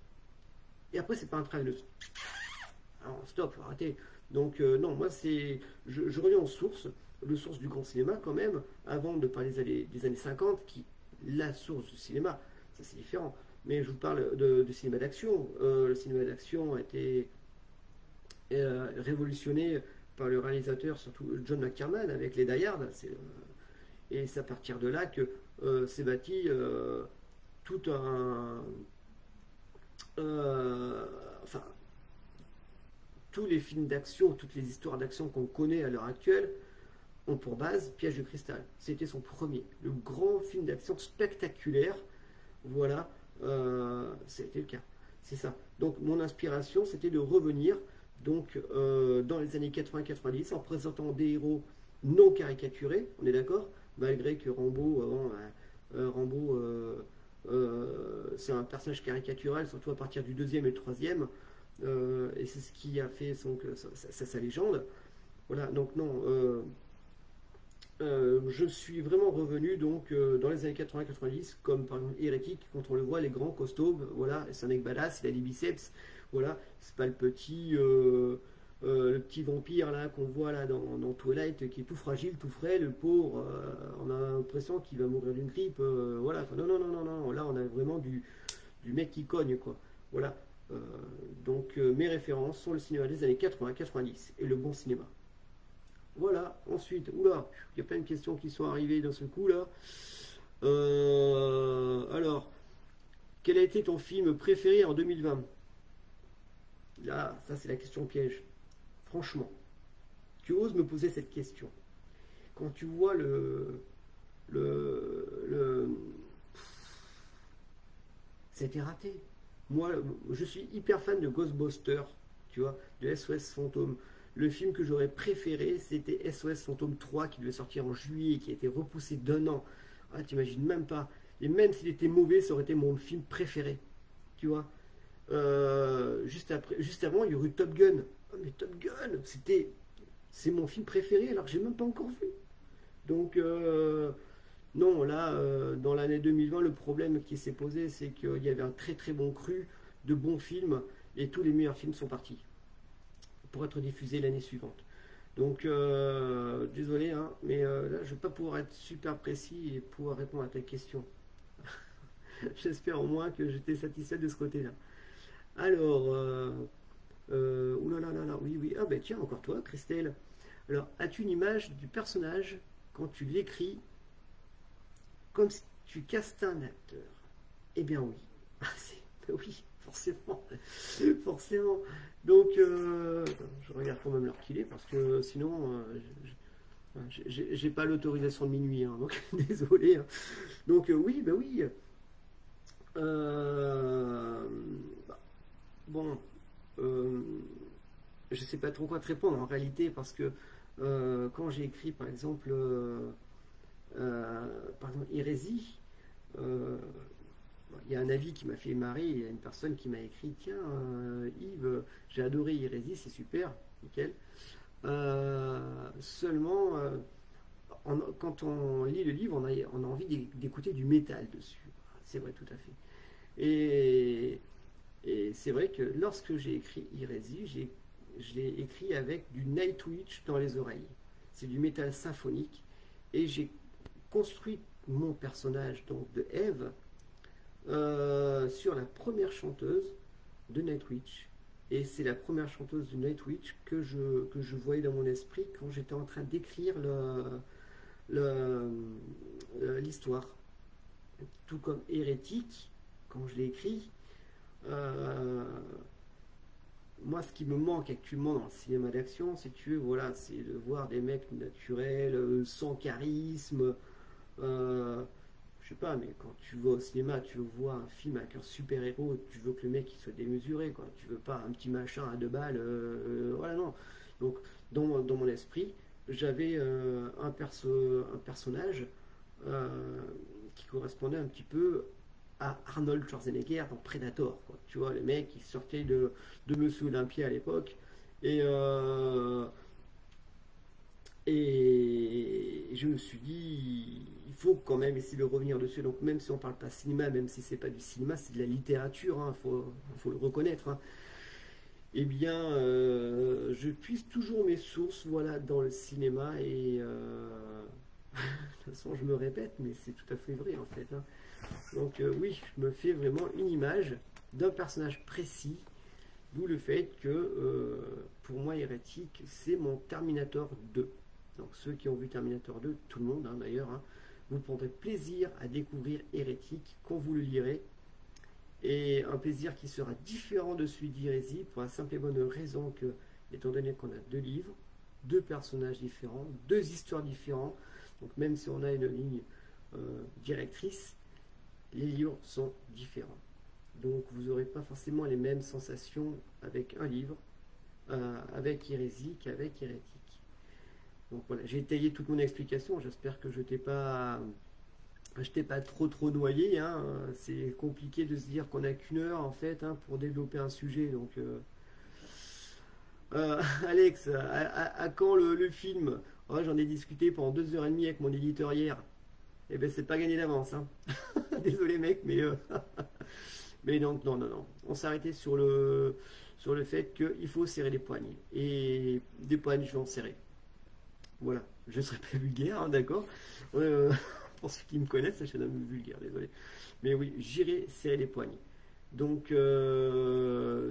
Et après, c'est pas un train de... Alors, stop, faut arrêter. Donc, non, moi, je reviens aux sources, le source du grand cinéma, quand même, avant de parler des années 50, qui, la source du cinéma, ça c'est différent. Mais je vous parle de cinéma d'action. Le cinéma d'action a été révolutionné par le réalisateur, surtout John McTiernan, avec les Die Hard. Et c'est à partir de là que s'est bâti tout un... enfin, tous les films d'action, toutes les histoires d'action qu'on connaît à l'heure actuelle ont pour base Piège de cristal. C'était son premier, le grand film d'action spectaculaire. Voilà, c'était le cas. C'est ça. Donc mon inspiration, c'était de revenir donc dans les années 80-90 en présentant des héros non caricaturés, on est d'accord, malgré que Rambo, avant, Rambo, c'est un personnage caricatural, surtout à partir du deuxième et le troisième. Et c'est ce qui a fait sa légende. Voilà, donc non, je suis vraiment revenu donc dans les années 80-90, comme par exemple Hérétique, quand on le voit, les grands costauds, voilà, c'est un mec badass, il a des biceps, voilà, c'est pas le petit vampire là qu'on voit là dans Twilight qui est tout fragile, tout frais, le pauvre, on a l'impression qu'il va mourir d'une grippe, voilà, non, non, non, non, non, là on a vraiment du mec qui cogne, quoi, voilà. Donc mes références sont le cinéma des années 80-90 et le bon cinéma. Voilà, ensuite, oula, il y a plein de questions qui sont arrivées dans ce coup là. Alors, quel a été ton film préféré en 2020? Là, ça c'est la question piège. Franchement, tu oses me poser cette question. Quand tu vois le c'était raté. Moi, je suis hyper fan de Ghostbusters, tu vois, de SOS Fantôme. Le film que j'aurais préféré, c'était SOS Fantôme 3 qui devait sortir en juillet et qui a été repoussé d'un an. Ah, t'imagines même pas. Et même s'il était mauvais, ça aurait été mon film préféré. Tu vois. Juste avant, il y aurait eu Top Gun. Oh, mais Top Gun, c'est mon film préféré alors que j'ai même pas encore vu. Donc, non, là, dans l'année 2020, le problème qui s'est posé, c'est qu'il y avait un très très bon cru de bons films et tous les meilleurs films sont partis pour être diffusés l'année suivante. Donc, désolé, hein, mais là, je ne vais pas pouvoir être super précis et pouvoir répondre à ta question. J'espère au moins que j'étais satisfait de ce côté-là. Alors, oulala, oui, oui. Ah ben tiens, encore toi, Christelle. Alors, as-tu une image du personnage quand tu l'écris comme si tu castes un acteur? Eh bien oui. Oui, forcément. Forcément. Donc, je regarde quand même l'heure qu'il est parce que sinon, j'ai pas l'autorisation de minuit. Hein, donc, désolé. Hein. Donc, oui, ben oui. Bon, je sais pas trop quoi te répondre en réalité parce que quand j'ai écrit par exemple Hérésie, il y a un avis qui m'a fait marrer, il y a une personne qui m'a écrit tiens Yves, j'ai adoré Hérésie, c'est super, nickel. Seulement, quand on lit le livre, on a envie d'écouter du métal dessus. C'est vrai, tout à fait. Et c'est vrai que lorsque j'ai écrit Hérésie, je l'ai écrit avec du Nightwish dans les oreilles. C'est du métal symphonique. Et j'ai construit mon personnage donc de Eve sur la première chanteuse de Nightwish. Et c'est la première chanteuse de Nightwish que je voyais dans mon esprit quand j'étais en train d'écrire l'histoire. Tout comme Hérétique, quand je l'ai écrit, euh, moi ce qui me manque actuellement dans le cinéma d'action, si tu veux, voilà, c'est de voir des mecs naturels, sans charisme. euh, je sais pas, mais quand tu vas au cinéma, tu veux voir un film avec un super-héros, tu veux que le mec il soit démesuré, quoi. Tu veux pas un petit machin à 2 balles, voilà, non. Donc, dans mon esprit, j'avais un personnage euh, qui correspondait un petit peu à Arnold Schwarzenegger dans Predator, quoi. Tu vois, le mec qui sortait de Monsieur Olympia à l'époque, et, euh, et je me suis dit, il faut quand même essayer de revenir dessus. Donc même si on parle pas cinéma, même si c'est pas du cinéma, c'est de la littérature, hein, faut le reconnaître, hein. Eh bien, je puise toujours mes sources, voilà, dans le cinéma de toute façon, je me répète, mais c'est tout à fait vrai en fait, hein. Donc oui, je me fais vraiment une image d'un personnage précis, d'où le fait que pour moi, Hérétique, c'est mon Terminator 2. Donc ceux qui ont vu Terminator 2, tout le monde, hein, d'ailleurs, hein, vous prendrez plaisir à découvrir Hérétique quand vous le lirez. Et un plaisir qui sera différent de celui d'Hérésie pour la simple et bonne raison que, étant donné qu'on a 2 livres, 2 personnages différents, 2 histoires différentes, donc même si on a une ligne directrice, les livres sont différents. Donc vous n'aurez pas forcément les mêmes sensations avec un livre, avec Hérésie qu'avec Hérétique. Donc voilà, j'ai étayé toute mon explication, j'espère que je t'ai pas trop noyé, hein. C'est compliqué de se dire qu'on n'a qu'1 heure en fait, hein, pour développer un sujet. Donc Alex, à quand le film? Ouais, j'en ai discuté pendant 2 h 30 avec mon éditeur hier. Eh ben c'est pas gagné d'avance, hein. Désolé mec, mais donc non. On s'est arrêté sur le fait qu'il faut serrer les poignes. Et des poignes, je vais en serrer. Voilà, je ne serai pas vulgaire, hein, d'accord. Pour ceux qui me connaissent, je suis un homme vulgaire, désolé. Mais oui, j'irai serrer les poignes. Donc,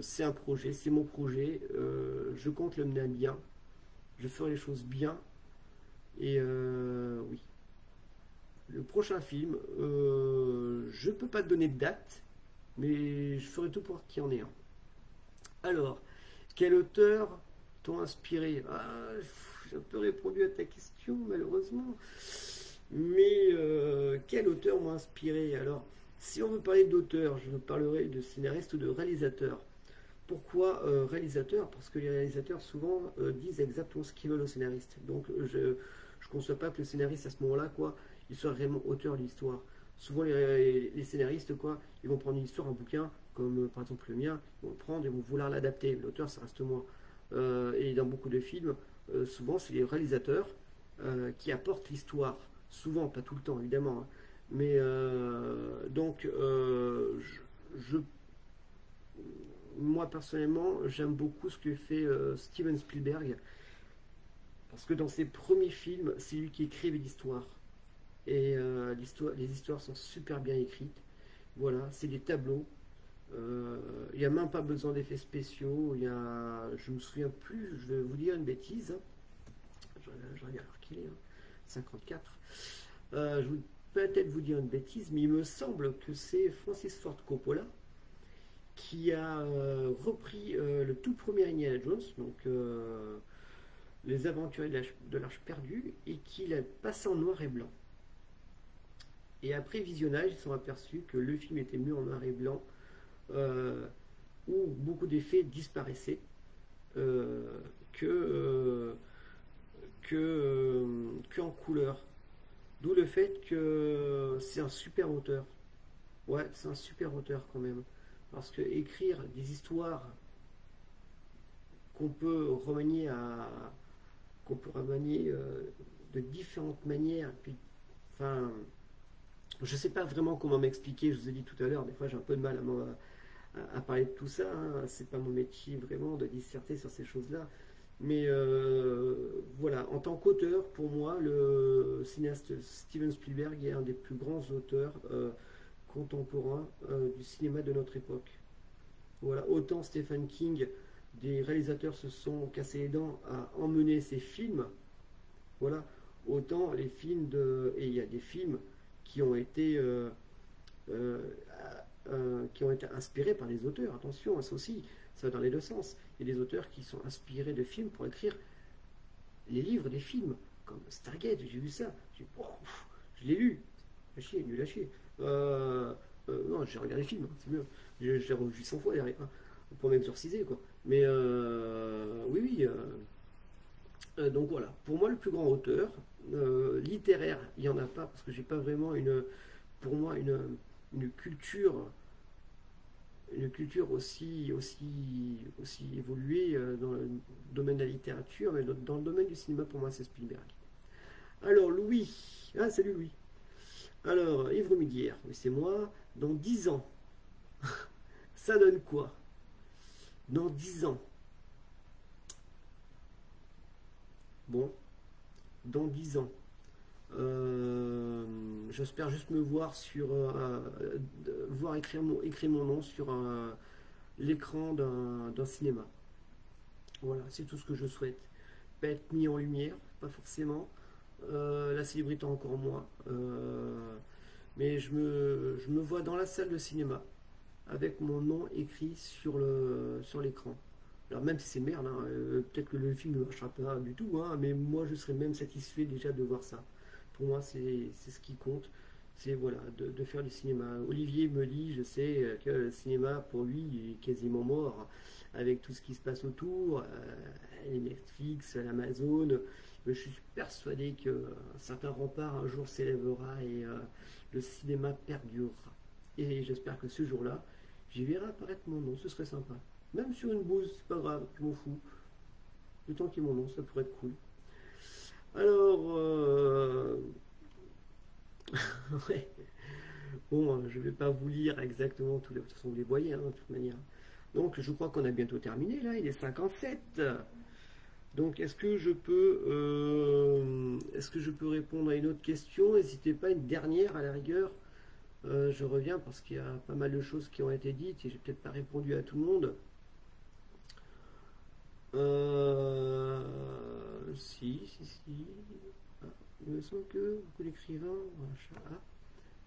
c'est un projet, c'est mon projet. Je compte le mener à bien. Je ferai les choses bien. Et oui. Le prochain film, je ne peux pas te donner de date, mais je ferai tout pour qu'il y en ait un. Alors, quel auteur t'ont inspiré? J'ai un peu répondu à ta question, malheureusement. Mais quel auteur m'a inspiré? Alors, si on veut parler d'auteur, je parlerai de scénariste ou de réalisateur. Pourquoi réalisateur? Parce que les réalisateurs souvent disent exactement ce qu'ils veulent aux scénaristes. Donc je ne conçois pas que le scénariste à ce moment-là, quoi, il soit réellement auteur de l'histoire. Souvent les scénaristes, quoi, ils vont prendre une histoire, un bouquin, comme par exemple le mien, ils vont le prendre et vont vouloir l'adapter. L'auteur, ça reste moi. Et dans beaucoup de films, souvent c'est les réalisateurs qui apportent l'histoire. Souvent, pas tout le temps évidemment, hein. Mais donc moi personnellement, j'aime beaucoup ce que fait Steven Spielberg, parce que dans ses premiers films, c'est lui qui écrivait l'histoire. Et les histoires sont super bien écrites. Voilà, c'est des tableaux. Il n'y a même pas besoin d'effets spéciaux. Je me souviens plus, je vais vous dire une bêtise, hein. Je regarde alors qu'il est, hein, 54. Je vais peut-être vous dire une bêtise, mais il me semble que c'est Francis Ford Coppola qui a repris le tout premier Indiana Jones, donc Les Aventuriers de l'Arche perdue, et qui l'a passé en noir et blanc. Et après visionnage, ils se sont aperçus que le film était mieux en noir et blanc, où beaucoup d'effets disparaissaient, que, en couleur. D'où le fait que c'est un super auteur. Ouais, c'est un super auteur quand même. Parce que écrire des histoires qu'on peut remanier de différentes manières. Puis, enfin, je ne sais pas vraiment comment m'expliquer, je vous ai dit tout à l'heure, des fois j'ai un peu de mal à parler de tout ça, hein. C'est pas mon métier vraiment de disserter sur ces choses-là. Mais voilà, en tant qu'auteur, pour moi, le cinéaste Steven Spielberg est un des plus grands auteurs contemporains du cinéma de notre époque. Voilà, autant Stephen King, des réalisateurs se sont cassés les dents à emmener ses films, voilà, autant les films de... Et il y a des films qui ont été, euh, qui ont été inspirés par des auteurs, attention, ça aussi, ça va dans les deux sens. Il y a des auteurs qui sont inspirés de films pour écrire les livres des films, comme Stargate, j'ai vu ça, oh, je l'ai lu, à chier, nul à chier. Non, j'ai regardé le film, hein, c'est mieux. J'ai revu 100 fois derrière, hein, pour m'exorciser, quoi. Mais oui, oui. Donc voilà, pour moi, le plus grand auteur littéraire, il n'y en a pas, parce que j'ai pas vraiment pour moi, une culture. Une culture aussi évoluée dans le domaine de la littérature, mais dans le domaine du cinéma, pour moi, c'est Spielberg. Alors, Louis. Ah, salut Louis. Alors, Yves Romiguière, oui, c'est moi. Dans 10 ans, ça donne quoi? Dans 10 ans. Bon, dans 10 ans. J'espère juste me voir voir écrire mon nom sur l'écran d'un cinéma. Voilà, c'est tout ce que je souhaite. Pas être mis en lumière, pas forcément. La célébrité encore moins. Mais je me vois dans la salle de cinéma avec mon nom écrit sur l'écran. Alors même si c'est merde, hein, peut-être que le film ne marchera pas du tout, hein, mais moi je serais même satisfait déjà de voir ça. Pour moi c'est ce qui compte, c'est voilà, de faire du cinéma. Olivier me dit, je sais que le cinéma pour lui est quasiment mort, avec tout ce qui se passe autour, les Netflix, l'Amazon, mais je suis persuadé qu'un certain rempart un jour s'élèvera et le cinéma perdurera. Et j'espère que ce jour-là, j'y verrai apparaître mon nom, ce serait sympa. Même sur une bouse, c'est pas grave, je m'en fous. Du temps qu'il y ait mon nom, ça pourrait être cool. Alors, ouais. Bon, je vais pas vous lire exactement tous les... De toute façon, vous les voyez, hein, de toute manière. Donc, je crois qu'on a bientôt terminé, là, il est 57. Donc, est-ce que je peux répondre à une autre question? N'hésitez pas, une dernière à la rigueur. Je reviens parce qu'il y a pas mal de choses qui ont été dites et j'ai peut-être pas répondu à tout le monde. Si. Ah, il me semble que beaucoup d'écrivains ont un chat. Ah,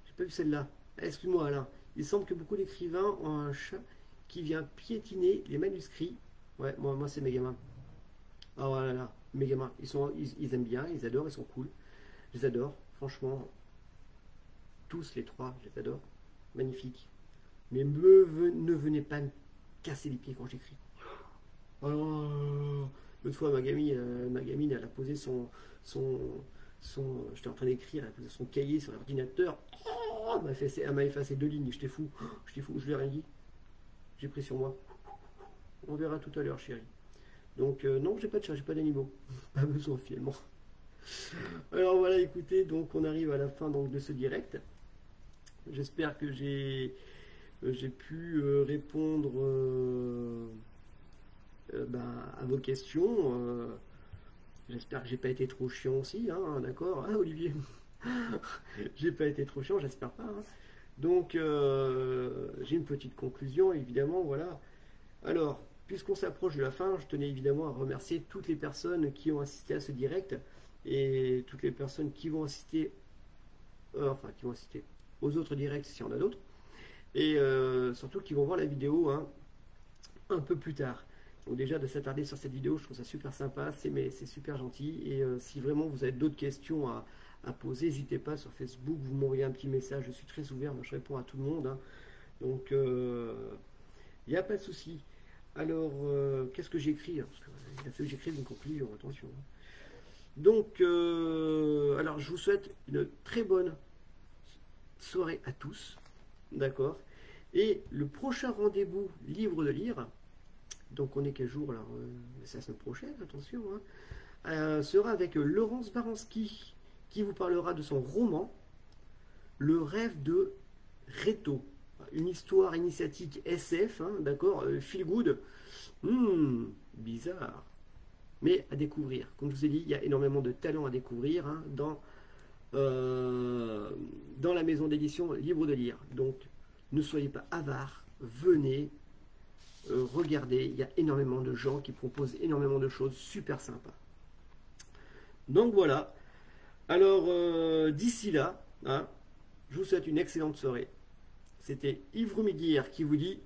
j'ai pas vu celle-là. Excuse-moi, Alain. Il semble que beaucoup d'écrivains ont un chat qui vient piétiner les manuscrits. Ouais, moi c'est mes gamins. Ah voilà, là, mes gamins. Ils aiment bien, ils adorent, ils sont cool. Je les adore, franchement. Tous les trois, je les adore. Magnifique. Mais ne venez pas me casser les pieds quand j'écris. Oh, l'autre fois, ma gamine, elle a posé j'étais en train d'écrire, elle a posé son cahier sur l'ordinateur. Oh, elle m'a effacé 2 lignes. J'étais fou. Je lui ai rien dit. J'ai pris sur moi. On verra tout à l'heure, chérie. Donc, non, j'ai pas de chat, j'ai pas d'animaux. Pas besoin, finalement. Alors voilà, écoutez, donc on arrive à la fin donc, de ce direct. J'espère que j'ai pu répondre à vos questions. J'espère que j'ai pas été trop chiant aussi, hein, d'accord? Ah, Olivier, j'ai pas été trop chiant, j'espère pas, hein. Donc, j'ai une petite conclusion, évidemment, voilà. Alors, puisqu'on s'approche de la fin, je tenais évidemment à remercier toutes les personnes qui ont assisté à ce direct et toutes les personnes qui vont assister, aux autres directs s'il y en a d'autres, et surtout qui vont voir la vidéo hein, un peu plus tard. Donc déjà de s'attarder sur cette vidéo, je trouve ça super sympa, c'est super gentil, et si vraiment vous avez d'autres questions à poser, n'hésitez pas sur Facebook, vous m'envoyez un petit message, je suis très ouvert, moi je réponds à tout le monde, hein. Donc il n'y a pas de souci. Alors qu'est-ce que j'écris? Parce qu'il a fallu que j'écrive une conclusion, attention. Donc alors je vous souhaite une très bonne soirée à tous, d'accord? Et le prochain rendez-vous livre de lire, donc on est quel jour là? C'est la semaine prochaine, attention, hein. sera avec Laurence Baranski, qui vous parlera de son roman Le rêve de Reto. Une histoire initiatique SF, hein, d'accord, feel good. Bizarre. Mais à découvrir. Comme je vous ai dit, il y a énormément de talents à découvrir hein, dans la maison d'édition Libre de Lire. Donc, ne soyez pas avares, venez, regardez. Il y a énormément de gens qui proposent énormément de choses super sympas. Donc voilà. Alors, d'ici là, hein, je vous souhaite une excellente soirée. C'était Yves Roumidir qui vous dit